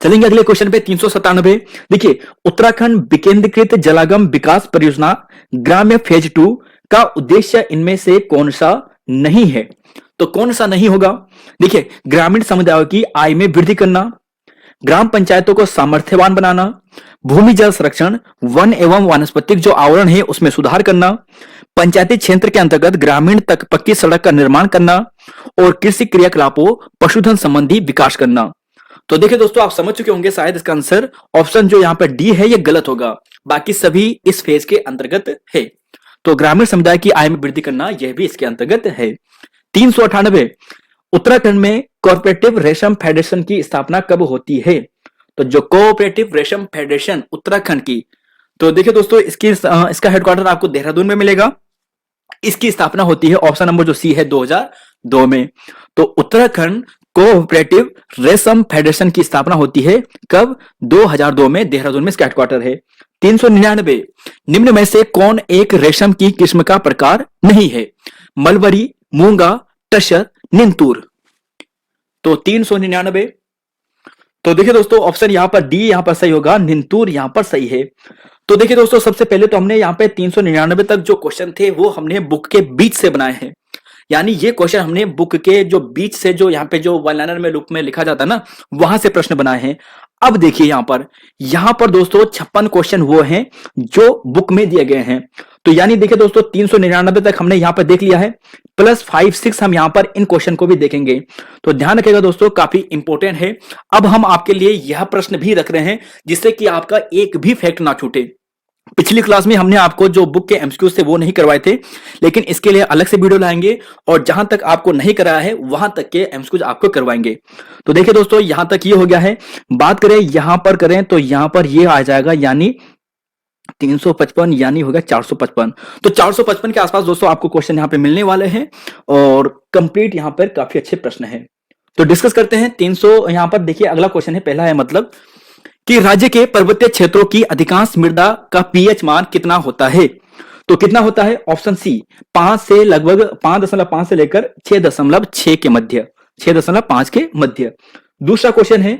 चलेंगे अगले क्वेश्चन पे 397। देखिए उत्तराखंड विकेंद्रीकृत जलागम विकास परियोजना ग्राम्य फेज 2 का उद्देश्य इनमें से कौन सा नहीं है? तो कौन सा नहीं होगा? देखिए ग्रामीण समुदायों की आय में वृद्धि करना, ग्राम पंचायतों को सामर्थ्यवान बनाना, भूमि जल संरक्षण, वन एवं वानस्पतिक जो आवरण है उसमें सुधार करना, पंचायती क्षेत्र के अंतर्गत ग्रामीण तक पक्की सड़क का निर्माण करना और कृषि क्रियाकलापों पशुधन संबंधी विकास करना। तो देखिए दोस्तों आप समझ चुके होंगे शायद इसका आंसर ऑप्शन जो यहाँ पर डी है ये गलत होगा, बाकी सभी इस फेज के अंतर्गत है। तो ग्रामीण समुदाय की आय में वृद्धि करना यह भी इसके अंतर्गत है। 398 उत्तराखंड में कोऑपरेटिव रेशम फेडरेशन की स्थापना कब होती है? तो जो कोऑपरेटिव रेशम फेडरेशन उत्तराखंड की, तो देखिए दोस्तों इसका हेडक्वार्टर आपको देहरादून में मिलेगा। इसकी स्थापना होती है ऑप्शन नंबर जो सी है 2002 में। तो उत्तराखंड कोऑपरेटिव रेशम फेडरेशन की स्थापना होती है कब? 2002 में देहरादून में इसका हेडक्वार्टर है। 399 निम्न में से कौन एक रेशम की किस्म का प्रकार नहीं है? मलबरी, मूंगा, टसर, निंतूर। तो 399, तो देखिए दोस्तों ऑप्शन यहां पर डी यहां पर सही होगा, निंतूर यहां पर सही है। तो देखिए दोस्तों सबसे पहले तो हमने यहां पे 399 तक जो क्वेश्चन थे वो हमने बुक के बीच से बनाए हैं, यानी ये क्वेश्चन हमने बुक के जो बीच से, जो यहाँ पे जो वन लाइनर में लूप में लिखा जाता है ना, वहां से प्रश्न बनाए हैं। अब देखिए यहां पर दोस्तों 56 क्वेश्चन वो हैं जो बुक में दिए गए हैं। तो यानी देखिए दोस्तों 399 तक हमने यहां पर देख लिया है, प्लस 5 6 हम यहां पर इन क्वेश्चन को भी देखेंगे। तो ध्यान रखिएगा दोस्तों, काफी इंपॉर्टेंट है। अब हम आपके लिए यह प्रश्न भी रख रहे हैं जिससे कि आपका एक भी फैक्ट ना छूटे। पिछली क्लास में हमने आपको जो बुक के एमसीक्यूज थे वो नहीं करवाए थे, लेकिन इसके लिए अलग से वीडियो लाएंगे और जहां तक आपको नहीं कराया है वहां तक के एमसीक्यूज आपको करवाएंगे। तो देखिए दोस्तों यहां तक ये हो गया है। बात करें यहां पर करें तो यहां पर ये आ जाएगा, यानी 355 यानी होगा 455। तो 455 के आसपास दोस्तों आपको क्वेश्चन यहां पे मिलने वाले हैं और कंप्लीट यहां पर काफी अच्छे प्रश्न है। तो डिस्कस करते हैं 300। यहां पर देखिए अगला क्वेश्चन है, पहला है मतलब कि राज्य के पर्वतीय क्षेत्रों की अधिकांश मृदा का पीएच मान कितना होता है? तो कितना होता है? ऑप्शन सी 5 से लगभग 5.5 से लेकर 6.6 के मध्य, 6.5 के मध्य। दूसरा क्वेश्चन है,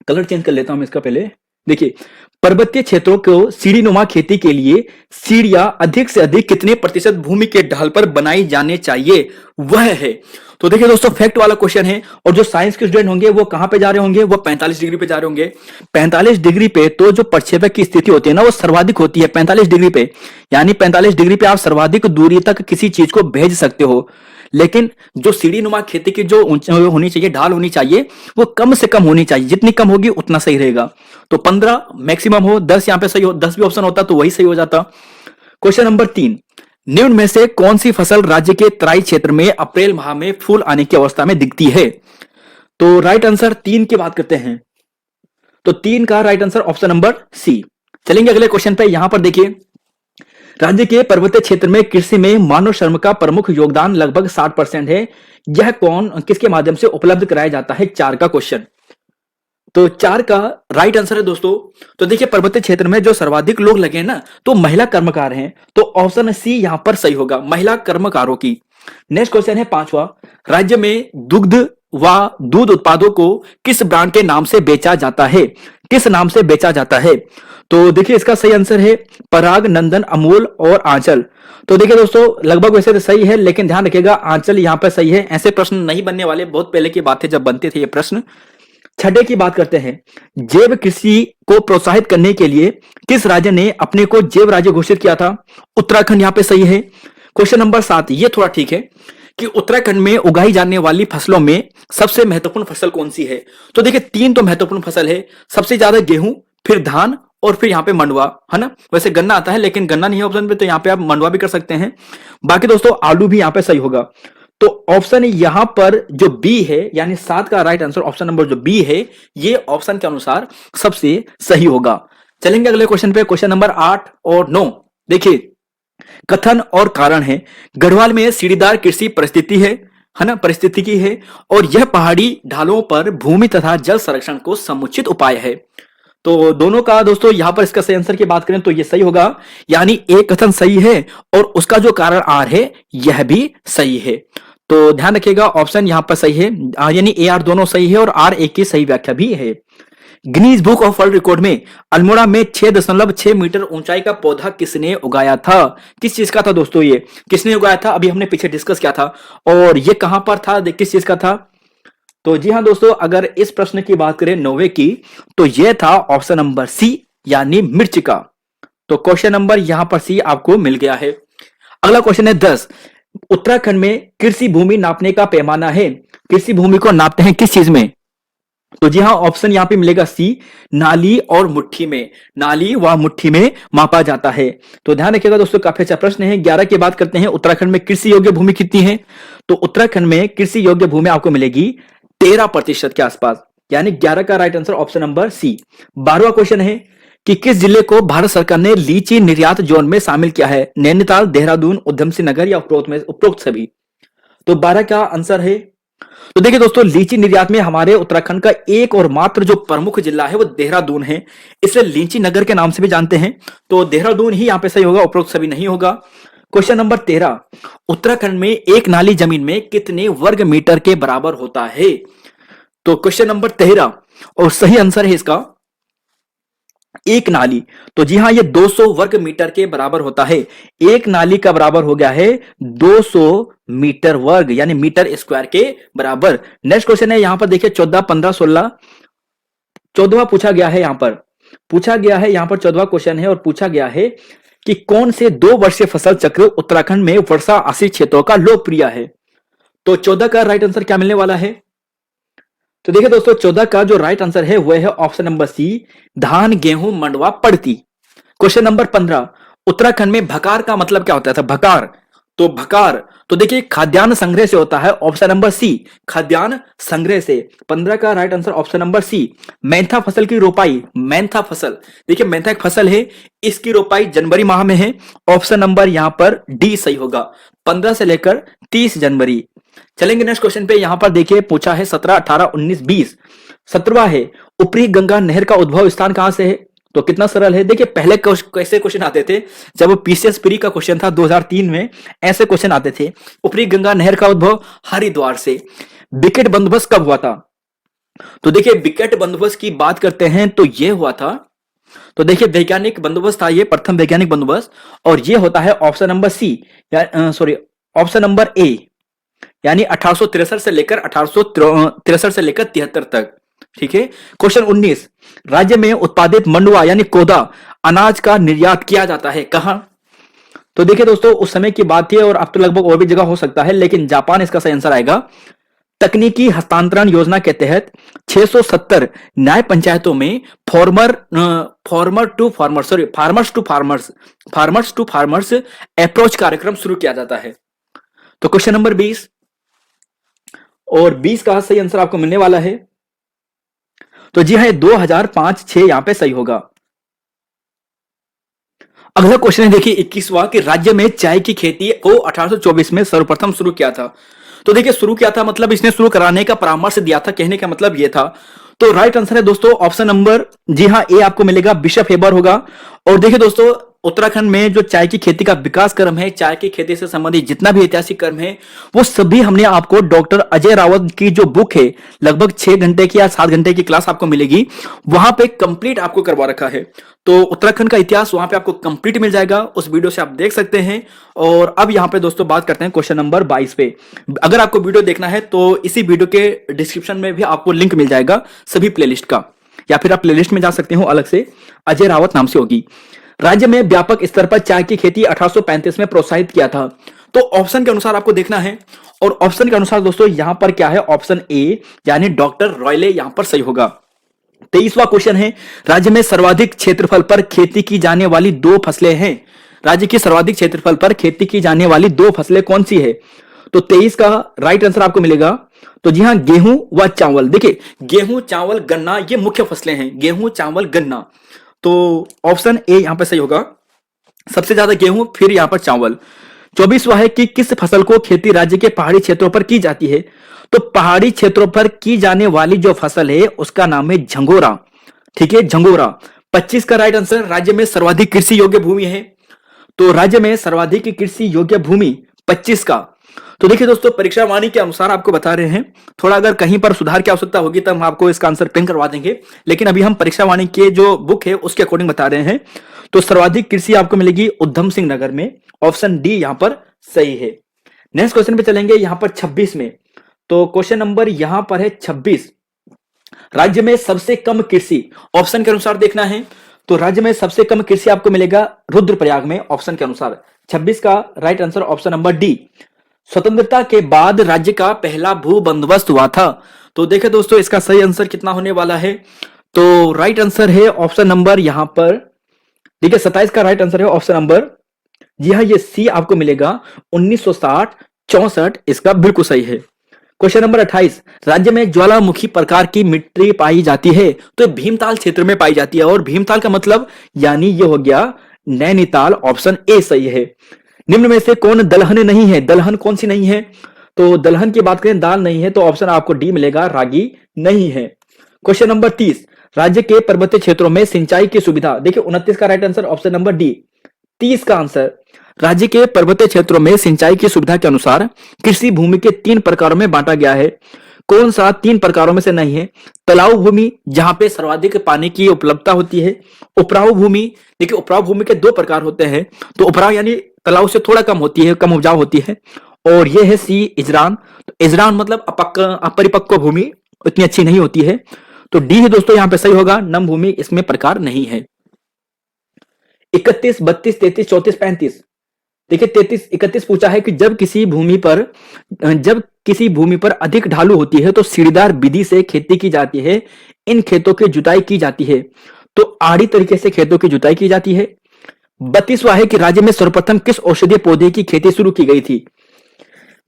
कलर चेंज कर लेता हूं इसका पहले। देखिए पर्वतीय क्षेत्रों को सीढ़ीनुमा खेती के लिए सीढ़ियां अधिक से अधिक कितने प्रतिशत भूमि के ढाल पर बनाई जाने चाहिए, वह है। तो देखिए दोस्तों फैक्ट वाला क्वेश्चन है, और जो साइंस के स्टूडेंट होंगे वो कहां पे जा रहे होंगे? वो 45 डिग्री पे जा रहे होंगे। 45 डिग्री पे तो जो प्रक्षेपक की स्थिति होती है ना वो सर्वाधिक होती है 45 डिग्री पे, यानी 45 डिग्री पे आप सर्वाधिक दूरी तक किसी चीज को भेज सकते हो। लेकिन जो सीढ़ी नुमा खेती की जो होनी चाहिए, ढाल होनी चाहिए, वो कम से कम होनी चाहिए, जितनी कम होगी उतना सही रहेगा। तो 15 मैक्सिमम हो, 10 यहां पे सही हो, 10 भी ऑप्शन होता तो वही सही हो जाता। क्वेश्चन नंबर 3, निम्न में से कौन सी फसल राज्य के तराई क्षेत्र में अप्रैल माह में फूल आने की अवस्था में दिखती है? तो राइट आंसर 3 की बात करते हैं, तो 3 का right answer option number C. चलेंगे अगले क्वेश्चन पे। यहां पर देखिए राज्य के पर्वतीय क्षेत्र में कृषि में मानव श्रम का प्रमुख योगदान लगभग 60% है। यह कौन किसके माध्यम से उपलब्ध कराया जाता है? 4 का क्वेश्चन। तो 4 का राइट आंसर है दोस्तों। तो देखिए पर्वतीय क्षेत्र में जो सर्वाधिक लोग लगे ना तो महिला कर्मकार हैं, तो ऑप्शन सी यहां पर सही होगा, महिला कर्मकारों की। नेक्स्ट क्वेश्चन है 5वां, राज्य में दुग्ध व दूध उत्पादों को किस ब्रांड के नाम से बेचा जाता है? किस नाम से बेचा जाता है? तो देखिए इसका सही आंसर है पराग, नंदन, अमूल और आंचल। तो देखिए दोस्तों लगभग वैसे तो सही है, लेकिन ध्यान रखिएगा आंचल यहां पर सही है। ऐसे प्रश्न नहीं बनने वाले, बहुत पहले की बात है जब बनते थे ये प्रश्न। 6 की बात करते हैं, जैव कृषि को प्रोत्साहित करने के लिए किस राज्य ने अपने को जैव राज्य घोषित किया था? उत्तराखंड यहां पे सही है। क्वेश्चन नंबर 7, ये थोड़ा ठीक है कि उत्तराखंड में उगाई जाने वाली फसलों में सबसे महत्वपूर्ण फसल कौन सी है? तो देखिए 3 तो महत्वपूर्ण फसल है, सबसे ज्यादा गेहूं, फिर धान और फिर यहाँ पे मंडवा, है ना। वैसे गन्ना आता है लेकिन गन्ना नहीं है ऑप्शन पे, तो यहाँ पे आप मंडवा भी कर सकते हैं। बाकी दोस्तों आलू भी यहाँ पे सही होगा। तो ऑप्शन यहां पर जो बी है, यानी 7 का राइट आंसर ऑप्शन नंबर जो बी है, ये ऑप्शन के अनुसार सबसे सही होगा। चलेंगे अगले क्वेश्चन पे, क्वेश्चन नंबर 8 और 9। देखिए कथन और कारण है, गढ़वाल में सीढ़ीदार कृषि परिस्थिति है ना, परिस्थितिकी है, और यह पहाड़ी ढालों पर भूमि तथा जल संरक्षण को समुचित उपाय है। तो दोनों का दोस्तों यहां पर इसका सही आंसर की बात करें तो ये सही होगा, यानी एक कथन सही है और उसका जो कारण आर है यह भी सही है। तो ध्यान रखिएगा ऑप्शन यहां पर सही है, यानी ए आर दोनों सही है और आर एक की सही व्याख्या भी है। Guinness book of world record में अल्मोड़ा में 6.6 मीटर ऊंचाई का पौधा किसने उगाया था? किस चीज का था दोस्तों? ये किसने उगाया था? अभी हमने पीछे डिस्कस किया था। और ये कहां पर था, किस चीज का था? तो जी हां दोस्तों, अगर इस प्रश्न की बात करें 9वें की, तो यह था ऑप्शन नंबर सी, यानी मिर्च का। तो क्वेश्चन नंबर यहां पर सी आपको मिल गया है। अगला क्वेश्चन है 10, उत्तराखंड में कृषि भूमि नापने का पैमाना है। कृषि भूमि को नापते हैं किस चीज में? तो जी हाँ, ऑप्शन यहाँ पे मिलेगा सी, नाली और मुट्ठी में, नाली व मुट्ठी में मापा जाता है। तो ध्यान रखिएगा दोस्तों, काफी अच्छा प्रश्न है। 11 की बात करते हैं, उत्तराखंड में कृषि योग्य भूमि कितनी है? तो उत्तराखंड में कृषि योग्य भूमि आपको मिलेगी 13% के आसपास, यानी 11 का right answer option number C. 12वां क्वेश्चन है कि किस जिले को भारत सरकार ने लीची निर्यात जोन में शामिल किया है? नैनीताल, देहरादून, उधम सिंह नगर या उपरोक्त सभी? तो 12 का आंसर है। तो देखिए दोस्तों, लीची निर्यात में हमारे उत्तराखंड का एक और मात्र जो प्रमुख जिला है वो देहरादून है, इसे लीची नगर के नाम से भी जानते हैं। तो देहरादून ही यहां पे सही होगा, उपरोक्त सभी नहीं होगा। क्वेश्चन नंबर 13, उत्तराखंड में एक नाली जमीन में कितने वर्ग मीटर के बराबर होता है? तो क्वेश्चन नंबर 13 और सही आंसर है इसका एक नाली। तो जी हां, ये 200 वर्ग मीटर के बराबर होता है। एक नाली का बराबर हो गया है 200 मीटर वर्ग, यानी मीटर स्क्वायर के बराबर। नेक्स्ट क्वेश्चन है यहां पर देखिए 14, 15, 16, 14वां पूछा गया है। यहां पर 14वां क्वेश्चन है और पूछा गया है कि कौन से 2 वर्षीय फसल चक्र उत्तराखंड में वर्षा आश्रित क्षेत्रों का लोकप्रिय है? तो 14 का राइट आंसर क्या मिलने वाला है? तो देखिए दोस्तों, 14 का जो राइट आंसर है वह है ऑप्शन नंबर सी, धान, गेहूं, मंडवा, पड़ती। क्वेश्चन नंबर 15, उत्तराखंड में भकार का मतलब क्या होता था? भकार, तो देखिए खाद्यान्न संग्रह से होता है, ऑप्शन नंबर सी, खाद्यान्न संग्रह से। 15 का right answer option number C. Mentha फसल की रोपाई, मेंथा फसल, देखिए मेंथा एक फसल है, इसकी रोपाई जनवरी माह में है, ऑप्शन नंबर यहां पर डी सही होगा, 15 से लेकर 30 जनवरी। चलेंगे नेक्स्ट क्वेश्चन पे। यहां पर देखिए पूछा है 17, 18, 19, 20। 17वां है, ऊपरी गंगा नहर का उद्भव स्थान कहां से है? तो कितना सरल है, देखिए पहले कैसे क्वेश्चन आते थे, जब पीसीएस प्री का क्वेश्चन था 2003 में, ऐसे क्वेश्चन आते थे। ऊपरी गंगा नहर का उद्भव हरिद्वार से। विकेट बंदोबस्त कब हुआ था? तो देखिए विकेट बंदोबस्त की बात करते हैं तो यह हुआ था, तो देखिए वैज्ञानिक बंदोबस्त था ये, प्रथम वैज्ञानिक बंदोबस्त, और ये होता है option number C, sorry option number A, यानी 1863 से लेकर 1863 से लेकर 73 तक। ठीक है। क्वेश्चन 19, राज्य में उत्पादित मंडुआ यानी कोदा अनाज का निर्यात किया जाता है कहां? तो देखिए दोस्तों, उस समय की बात थी और अब तो लगभग और भी जगह हो सकता है, लेकिन जापान इसका सही आंसर आएगा। तकनीकी हस्तांतरण योजना के तहत 670 न्याय पंचायतों में फार्मर्स टू फार्मर्स अप्रोच कार्यक्रम शुरू किया जाता है। तो क्वेश्चन नंबर 20 और 20 का सही आंसर आपको मिलने वाला है। तो जी हाँ, 2005-6 यहां पे सही होगा। अगला क्वेश्चन है देखिए 21वां कि राज्य में चाय की खेती को 1824 में सर्वप्रथम शुरू किया था। तो देखिए शुरू किया था मतलब इसने शुरू कराने का परामर्श दिया था, कहने का मतलब यह था। तो राइट आंसर है दोस्तों ऑप्शन नंबर, जी हाँ, ए आपको मिलेगा, बिशप हेबर होगा। और देखिए दोस्तों, उत्तराखंड में जो चाय की खेती का विकास क्रम है, चाय की खेती से संबंधित जितना भी ऐतिहासिक क्रम है, वो सभी हमने आपको डॉक्टर अजय रावत की जो बुक है, लगभग 6 घंटे की या 7 घंटे की क्लास आपको मिलेगी, वहां पे कंप्लीट आपको करवा रखा है। तो उत्तराखंड का इतिहास वहां पे आपको कंप्लीट मिल जाएगा, उस वीडियो से आप देख सकते हैं। और अब यहां पे दोस्तों बात करते हैं क्वेश्चन नंबर 22 पे। अगर आपको वीडियो देखना है तो इसी वीडियो के डिस्क्रिप्शन में भी आपको लिंक मिल जाएगा सभी प्लेलिस्ट का, या फिर आप प्लेलिस्ट में जा सकते हो, अलग से अजय रावत नाम से होगी। राज्य में व्यापक स्तर पर चाय की खेती 1835 में प्रोत्साहित किया था। तो ऑप्शन के अनुसार आपको देखना है, और ऑप्शन के अनुसार दोस्तों यहां पर क्या है, ऑप्शन ए यानी डॉक्टर रॉयले यहां पर सही होगा। 23वां क्वेश्चन है, राज्य में सर्वाधिक क्षेत्रफल पर खेती की जाने वाली 2 फसलें हैं। राज्य की सर्वाधिक क्षेत्रफल पर खेती की जाने वाली 2 फसलें कौन सी है? तो 23 का राइट आंसर आपको मिलेगा। तो जी हां, गेहूं व चावल। देखिए गेहूं, चावल, गन्ना ये मुख्य फसलें हैं, गेहूं, चावल, गन्ना। तो ऑप्शन ए यहां पर सही होगा, सबसे ज्यादा गेहूं, फिर यहां पर चावल। 24वां है कि किस फसल को खेती राज्य के पहाड़ी क्षेत्रों पर की जाती है? तो पहाड़ी क्षेत्रों पर की जाने वाली जो फसल है उसका नाम है झंगोरा। ठीक है, झंगोरा। 25 का राइट आंसर, राज्य में सर्वाधिक कृषि योग्य भूमि है। तो राज्य में सर्वाधिक कृषि योग्य भूमि 25 का। तो देखिए दोस्तों, परीक्षा वाणी के अनुसार आपको बता रहे हैं, थोड़ा अगर कहीं पर सुधार की आवश्यकता होगी तब हम आपको इसका आंसर पिन करवा देंगे, लेकिन अभी हम परीक्षा वाणी के जो बुक है उसके अकॉर्डिंग बता रहे हैं। तो सर्वाधिक कृषि आपको मिलेगी उधम सिंह नगर में, ऑप्शन डी यहां पर सही है। नेक्स्ट क्वेश्चन पे चलेंगे, यहां पर 26 में। तो क्वेश्चन नंबर यहां पर है 26, राज्य में सबसे कम कृषि, ऑप्शन के अनुसार देखना है। तो राज्य में सबसे कम कृषि आपको मिलेगा रुद्रप्रयाग में, ऑप्शन के अनुसार। 26 का right answer option number D. स्वतंत्रता के बाद राज्य का पहला भू बंदोबस्त हुआ था। तो देखें दोस्तों इसका सही आंसर कितना होने वाला है। तो राइट आंसर है ऑप्शन नंबर यहां पर देखिए 27 का राइट आंसर है ऑप्शन नंबर, जी हाँ ये सी आपको मिलेगा 1960 64 इसका बिल्कुल सही है। क्वेश्चन नंबर 28, राज्य में ज्वालामुखी प्रकार की मिट्टी पाई जाती है तो भीमताल क्षेत्र में पाई जाती है, और भीमताल का मतलब यानी ये हो गया नैनीताल, ऑप्शन ए सही है। निम्न में से कौन दलहन नहीं है, दलहन कौन सी नहीं है, तो दलहन की बात करें दाल नहीं है तो ऑप्शन आपको डी मिलेगा, रागी नहीं है। क्वेश्चन नंबर 30, राज्य के पर्वतीय क्षेत्रों में सिंचाई की सुविधा, देखिए 29 का right answer option number D. 30 का आंसर, राज्य के पर्वतीय क्षेत्रों में सिंचाई की सुविधा के अनुसार कृषि भूमि के 3 प्रकारों में बांटा गया है। कौन सा 3 प्रकारों में से नहीं है, तलाव भूमि जहां पे सर्वाधिक पानी की उपलब्धता होती है, उपराऊ भूमि, देखिए उपराऊ भूमि के 2 प्रकार होते हैं, तो उपराऊ यानी तलाव से थोड़ा कम होती है, कम उपजाऊ होती है, और यह है सी इजरान। तो इजरान मतलब अपरिपक्व भूमि, इतनी अच्छी नहीं होती है, तो डी है दोस्तों यहां पे सही होगा, नम भूमि इसमें प्रकार नहीं है। 31 32 33 34 35, देखिए 33 31 पूछा है कि जब किसी भूमि पर अधिक ढालू होती है तो सीढ़ीदार विधि से खेती की जाती है, इन खेतों की जुताई की जाती है, तो आड़ी तरीके से खेतों की जुताई की जाती है। 32वां है कि राज्य में सर्वप्रथम किस औषधीय पौधे की खेती शुरू की गई थी,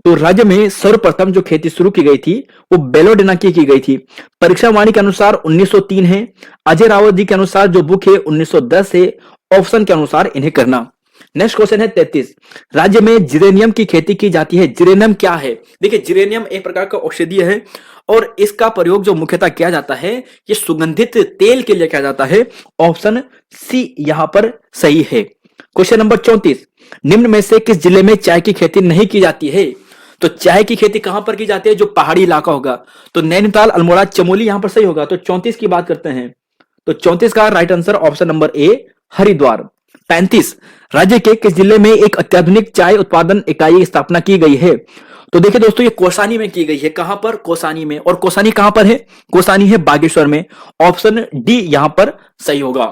तो राज्य में सर्वप्रथम जो खेती शुरू की गई थी वो बेलोडेना की गई थी। परीक्षा वाणी के अनुसार 1903 है, अजय रावत जी के अनुसार जो बुक है 1910 है, ऑप्शन के अनुसार इन्हें करना। नेक्स्ट क्वेश्चन है 33, राज्य में जिरेनियम की खेती की जाती है, जिरेनियम क्या है, देखिए जिरेनियम एक प्रकार का औषधीय है और इसका प्रयोग जो मुख्यतः किया जाता है ये सुगंधित तेल के लिए किया जाता है, ऑप्शन सी यहां पर सही है। क्वेश्चन नंबर 34, निम्न में से किस जिले में चाय की खेती नहीं की जाती है, तो चाय की खेती कहां पर की जाती है, जो पहाड़ी इलाका होगा, तो नैनीताल अल्मोड़ा चमोली यहां पर सही होगा। तो 34 की बात करते हैं, तो 34 का राइट आंसर ऑप्शन नंबर ए हरिद्वार। 35, राज्य के किस जिले में एक अत्याधुनिक चाय उत्पादन इकाई स्थापना की गई है, तो देखिए दोस्तों ये कोसानी में की गई है, कहां पर, कोसानी में, और कोसानी कहां पर है, कोसानी है बागेश्वर में, ऑप्शन डी यहां पर सही होगा।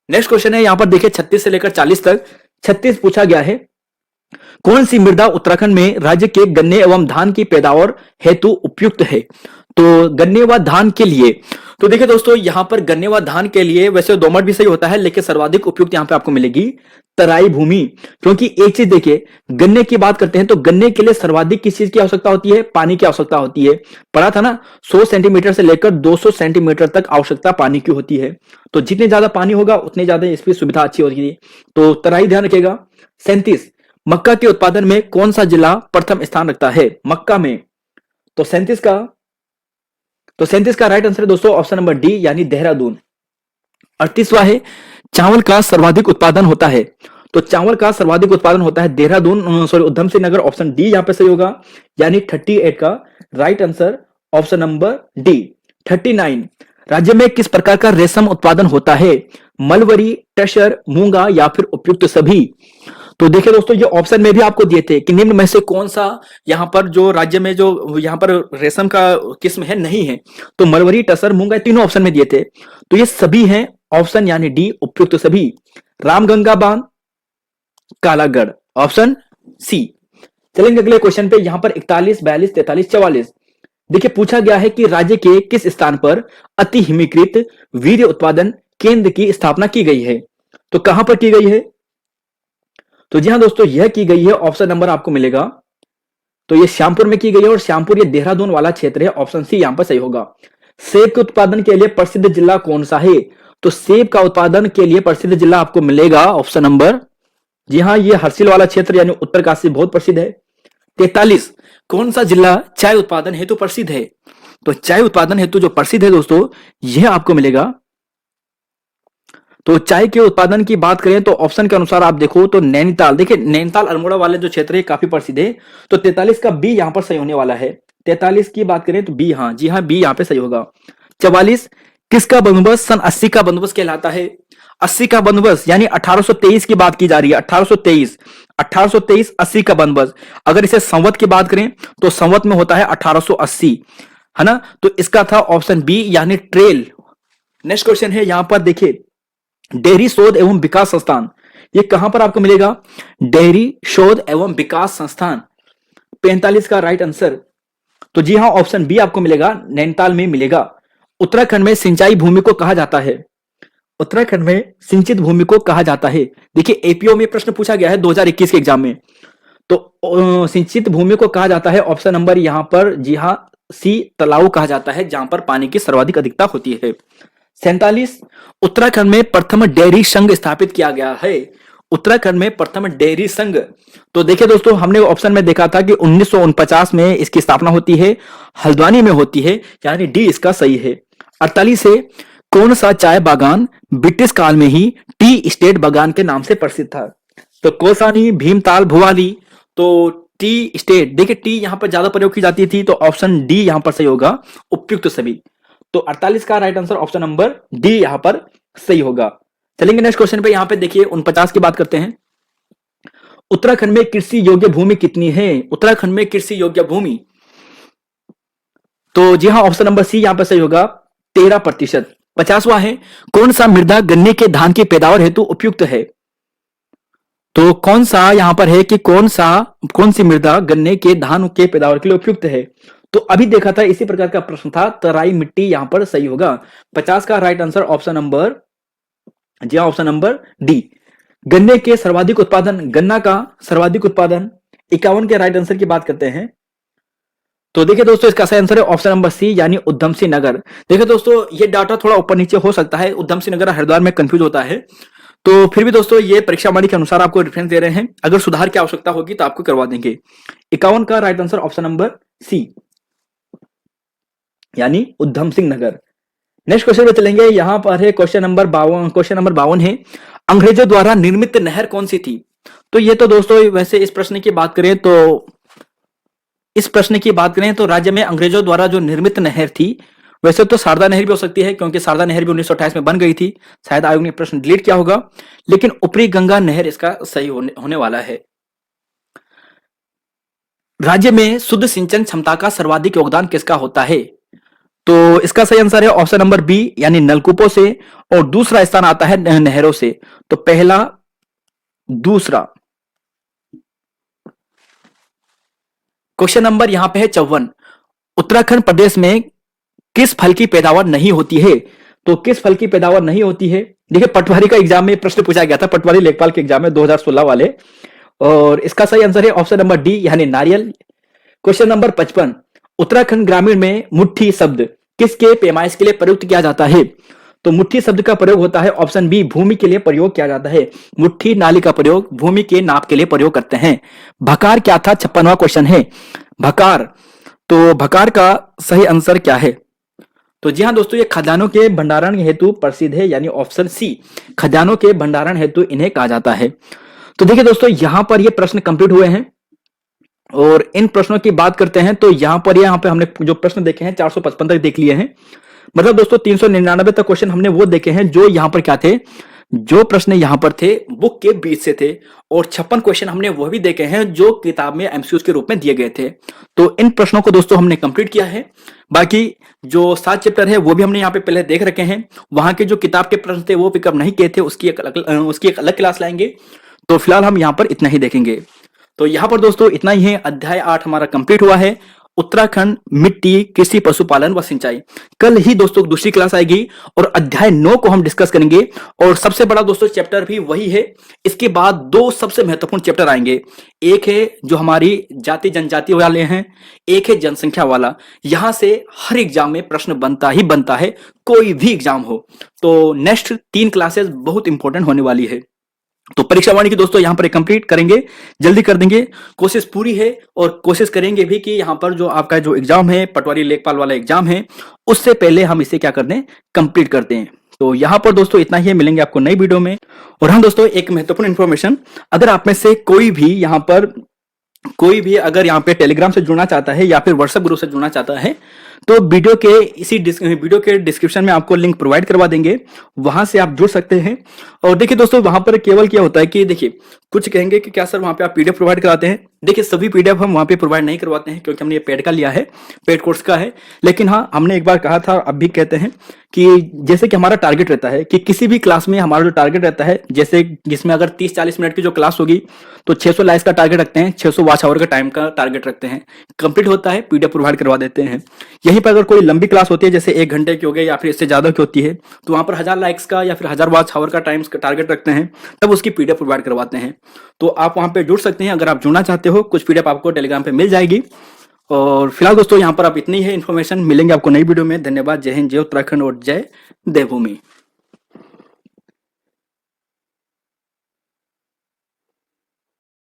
नेक्स्ट क्वेश्चन है यहां पर देखिए 36 से लेकर 40 तक। 36 पूछा गया है कौन सी मृदा उत्तराखंड में राज्य के गन्ने एवं धान की पैदावार हेतु उपयुक्त है, तो गन्ने व धान के लिए, तो देखिए दोस्तों यहां पर गन्ने व धान के लिए वैसे दोमट भी सही होता है, लेकिन सर्वाधिक उपयुक्त यहां पे आपको मिलेगी तराई भूमि, क्योंकि एक चीज देखिए गन्ने की बात करते हैं तो गन्ने के लिए सर्वाधिक किस चीज की आवश्यकता होती है, पानी की आवश्यकता होती है, पढ़ा था ना 100 सेंटीमीटर से लेकर 200 सेंटीमीटर तक आवश्यकता पानी की होती है, तो जितने ज्यादा पानी होगा उतने ज्यादा इसकी सुविधा अच्छी होगी, तो तराई ध्यान रखिएगा। 37, मक्का के उत्पादन में कौन सा जिला प्रथम स्थान रखता है, मक्का में, तो 37 का राइट आंसर है दोस्तों ऑप्शन नंबर डी यानी देहरादून। 38वां है चावल का सर्वाधिक उत्पादन होता है, तो चावल का सर्वाधिक उत्पादन होता है देहरादून सॉरी उधम सिंह नगर, ऑप्शन डी यहां पे सही होगा, यानी 38 का right answer option number D. 39, राज्य में किस प्रकार का रेशम उत्पादन होता है, मलबरी, टसर, मूंगा या फिर उपयुक्त सभी, तो देखिए दोस्तों ये ऑप्शन में भी आपको दिए थे कि निम्न में से कौन सा यहां पर जो राज्य में जो यहां पर रेशम का किस्म है नहीं है, तो मलबरी, टसर, मूंगा तीनों ऑप्शन में दिए थे, तो ये सभी हैं, ऑप्शन यानी डी उपयुक्त सभी। रामगंगा बांध, कालागढ़, ऑप्शन सी। चलेंगे अगले क्वेश्चन पे, यहां पर 41 42 43 44, देखिए पूछा गया है कि राज्य के किस स्थान पर अति हिमीकृत वीर्य उत्पादन केंद्र की स्थापना की गई है, तो कहां पर की गई है, तो जी हाँ दोस्तों यह की गई है, ऑप्शन नंबर आपको मिलेगा, तो ये श्यामपुर में की गई है, और श्यामपुर ये देहरादून वाला क्षेत्र है, ऑप्शन सी यहां पर सही होगा। सेब के उत्पादन के लिए प्रसिद्ध जिला कौन सा है, तो सेब का उत्पादन के लिए प्रसिद्ध जिला आपको मिलेगा ऑप्शन नंबर, जी हाँ ये हर्षिल वाला क्षेत्र यानी उत्तरकाशी बहुत प्रसिद्ध है। 43, कौन सा जिला चाय उत्पादन हेतु प्रसिद्ध है, तो चाय उत्पादन हेतु जो प्रसिद्ध है दोस्तों यह आपको मिलेगा, तो चाय के उत्पादन की बात करें तो ऑप्शन के अनुसार आप देखो तो नैनीताल, देखिए नैनीताल अल्मोड़ा वाले जो क्षेत्र है काफी प्रसिद्ध है, तो 43 का बी यहां पर सही होने वाला है। 43 की बात करें तो बी, हाँ जी हाँ बी यहां पे सही होगा। 44, किसका बंदोबस्त सन 80 का बंदोबस्त कहलाता है, 80 का बंदोबस्त यानी 1823 की बात की जा रही है, 1823 80 का बंदोबस्त, अगर इसे संवत की बात करें तो संवत में होता है 1880, है ना, तो इसका था ऑप्शन बी यानी ट्रेल। नेक्स्ट क्वेश्चन है यहां पर देखिए डेयरी शोध एवं विकास संस्थान, ये कहां पर आपको मिलेगा, डेयरी शोध एवं विकास संस्थान। 45 का राइट आंसर तो जी हाँ, ऑप्शन बी आपको मिलेगा, नैनीताल में मिलेगा। उत्तराखंड में सिंचाई भूमि को कहा जाता है, उत्तराखंड में सिंचित भूमि को कहा जाता है। देखिए एपीओ में प्रश्न पूछा गया है 2021 के एग्जाम में, तो सिंचित भूमि को कहा जाता है ऑप्शन नंबर यहां पर जी हाँ सी, तालाब कहा जाता है जहां पर पानी की सर्वाधिक अधिकता होती है। 47, उत्तराखंड में प्रथम डेयरी संघ स्थापित किया गया है। उत्तराखंड में प्रथम डेयरी संघ, तो देखिए दोस्तों हमने ऑप्शन में देखा था कि 1949 में इसकी स्थापना होती है, हल्द्वानी में होती है, यानी डी इसका सही है। 48 है, कौन सा चाय बागान ब्रिटिश काल में ही टी स्टेट बागान के नाम से प्रसिद्ध था? तो कौसानी, भीमताल, भुवाली, तो टी स्टेट, देखिए टी यहां पर ज्यादा प्रयोग की जाती थी, तो ऑप्शन डी यहां पर सही होगा, उपयुक्त सभी। तो 48 का right answer option number D यहां पर सही होगा। चलेंगे नेक्स्ट क्वेश्चन पे, यहां पे देखिए 49 की बात करते हैं। उत्तराखंड में कृषि योग्य भूमि कितनी है? उत्तराखंड में कृषि योग्य भूमि, तो जी हाँ ऑप्शन नंबर सी यहां पर सही होगा, 13%। 50वां है, कौन सा मृदा गन्ने के धान की पैदावार हेतु उपयुक्त है? तो कौन सा यहां पर है कि कौन सी मृदा गन्ने के धान के पैदावार के लिए उपयुक्त है? तो अभी देखा था इसी प्रकार का प्रश्न था, तराई मिट्टी यहां पर सही होगा। 50 का राइट आंसर ऑप्शन नंबर, जी हाँ ऑप्शन नंबर डी। गन्ने के सर्वाधिक उत्पादन, गन्ना का सर्वाधिक उत्पादन, 51 के राइट आंसर की बात करते हैं। तो देखिए दोस्तों इसका सही आंसर है ऑप्शन नंबर सी, यानी उधम सिंह नगर। देखिए दोस्तों ये डाटा थोड़ा ऊपर नीचे हो सकता है, उधम सिंह नगर हरिद्वार में कंफ्यूज होता है, तो फिर भी दोस्तों ये परीक्षा वाणी के अनुसार आपको रेफरेंस दे रहे हैं, अगर सुधार की आवश्यकता होगी तो आपको करवा देंगे। 51 का right answer option number C, यानी उधम सिंह नगर। नेक्स्ट क्वेश्चन पे चलेंगे, यहां पर है क्वेश्चन नंबर 52 है, अंग्रेजों द्वारा निर्मित नहर कौन सी थी? तो ये तो दोस्तों वैसे इस प्रश्न की बात करें तो राज्य में अंग्रेजों द्वारा जो निर्मित नहर थी, वैसे तो शारदा नहर भी हो सकती है, क्योंकि शारदा नहर भी 1928 में बन गई थी, शायद आयोग ने प्रश्न डिलीट किया होगा, लेकिन ऊपरी गंगा नहर इसका सही होने वाला है। राज्य में शुद्ध सिंचन क्षमता का सर्वाधिक योगदान किसका होता है? तो इसका सही आंसर है ऑप्शन नंबर बी, यानी नलकूपों से, और दूसरा स्थान आता है नहरों से। तो पहला, दूसरा। क्वेश्चन नंबर यहां पे है 54, उत्तराखंड प्रदेश में किस फल की पैदावार नहीं होती है? तो किस फल की पैदावार नहीं होती है? देखिए पटवारी का एग्जाम में प्रश्न पूछा गया था, पटवारी लेखपाल के एग्जाम में 2016 वाले, और इसका सही आंसर है ऑप्शन नंबर डी, यानी नारियल। क्वेश्चन नंबर 55, उत्तराखंड ग्रामीण में मुट्ठी शब्द किसके पैमाइश के लिए प्रयुक्त किया जाता है? तो मुट्ठी शब्द का प्रयोग होता है ऑप्शन बी, भूमि के लिए प्रयोग किया जाता है। मुट्ठी नाली का प्रयोग भूमि के नाप के लिए प्रयोग करते हैं। भकार क्या था? 56वां क्वेश्चन है, भकार। तो भकार का सही आंसर क्या है? तो जी हाँ दोस्तों, ये खदानों के भंडारण हेतु प्रसिद्ध है, यानी ऑप्शन सी, खदानों के भंडारण हेतु इन्हें कहा जाता है। तो देखिए दोस्तों यहां पर ये प्रश्न कंप्लीट हुए हैं, और इन प्रश्नों की बात करते हैं तो यहां पे हमने जो प्रश्न देखे हैं 455 तक देख लिए हैं, मतलब दोस्तों 399 तक क्वेश्चन हमने वो देखे हैं जो यहां पर क्या थे, जो प्रश्न यहां पर थे बुक के बीच से थे, और 56 क्वेश्चन हमने वो भी देखे हैं जो किताब में एमसीक्यूज के रूप में दिए गए थे। तो इन प्रश्नों को दोस्तों हमने कंप्लीट किया है। बाकी जो 7 चैप्टर है वो भी हमने यहाँ पे पहले देख रखे हैं, वहां के जो किताब के प्रश्न थे वो पिकअप नहीं किए थे, उसकी एक अलग क्लास लाएंगे। तो फिलहाल हम यहाँ पर इतना ही देखेंगे। तो यहाँ पर दोस्तों इतना ही है, अध्याय 8 हमारा कंप्लीट हुआ है, उत्तराखंड मिट्टी, कृषि, पशुपालन व सिंचाई। कल ही दोस्तों दूसरी क्लास आएगी और अध्याय 9 को हम डिस्कस करेंगे, और सबसे बड़ा दोस्तों चैप्टर भी वही है। इसके बाद 2 सबसे महत्वपूर्ण चैप्टर आएंगे, एक है जो हमारी जाति जनजाति वाले हैं, एक है जनसंख्या वाला। यहां से हर एग्जाम में प्रश्न बनता ही बनता है, कोई भी एग्जाम हो। तो नेक्स्ट 3 क्लासेस बहुत इंपॉर्टेंट होने वाली है। तो परीक्षा वाणी की दोस्तों यहां पर कंप्लीट करेंगे, जल्दी कर देंगे, कोशिश पूरी है, और कोशिश करेंगे भी कि यहां पर जो आपका जो एग्जाम है, पटवारी लेखपाल वाला एग्जाम है, उससे पहले हम इसे क्या कर दें, कंप्लीट करते हैं। तो यहां पर दोस्तों इतना ही, मिलेंगे आपको नई वीडियो में। और हम दोस्तों एक महत्वपूर्ण इंफॉर्मेशन, अगर आप में से कोई भी अगर यहाँ पे टेलीग्राम से जुड़ना चाहता है या फिर व्हाट्सएप ग्रुप से जुड़ना चाहता है, तो वीडियो के डिस्क्रिप्शन में आपको लिंक प्रोवाइड करवा देंगे, वहां से आप जुड़ सकते हैं। और देखिए दोस्तों वहां पर केवल क्या होता है कि देखिए कुछ कहेंगे कि क्या सर वहां पे आप पीडीएफ प्रोवाइड कराते हैं, देखिए सभी पीडीएफ हम वहाँ पे प्रोवाइड नहीं करवाते हैं क्योंकि हमने ये पेड का लिया है, पेड कोर्स का है। लेकिन हाँ, हमने एक बार कहा था, अब भी कहते हैं कि जैसे कि हमारा टारगेट रहता है कि किसी भी क्लास में हमारा जो टारगेट रहता है, जैसे जिसमें अगर 30-40 मिनट की जो क्लास होगी तो 600 लाइक्स का टारगेट रखते हैं, 600 वॉच आवर का टाइम का टारगेट रखते हैं। कंप्लीट होता है, पीडीएफ प्रोवाइड करवा देते हैं। यहीं पर अगर कोई लंबी क्लास होती है, जैसे 1 घंटे की हो गई या फिर इससे ज़्यादा की होती है, तो वहाँ पर 1000 लाइक्स का या फिर 1000 वॉच आवर का टाइम का टारगेट रखते हैं, तब उसकी पीडीएफ प्रोवाइड करवाते हैं। तो आप वहाँ पे जुड़ सकते हैं। अगर आप जुड़ना चाहते हो, कुछ पीडीएफ आपको टेलीग्राम पे मिल जाएगी। और फिलहाल दोस्तों यहाँ पर आप इतनी ही है इन्फॉर्मेशन। मिलेंगे आपको नई वीडियो में। धन्यवाद। जय हिंद, जय उत्तराखंड और जय देवभूमि।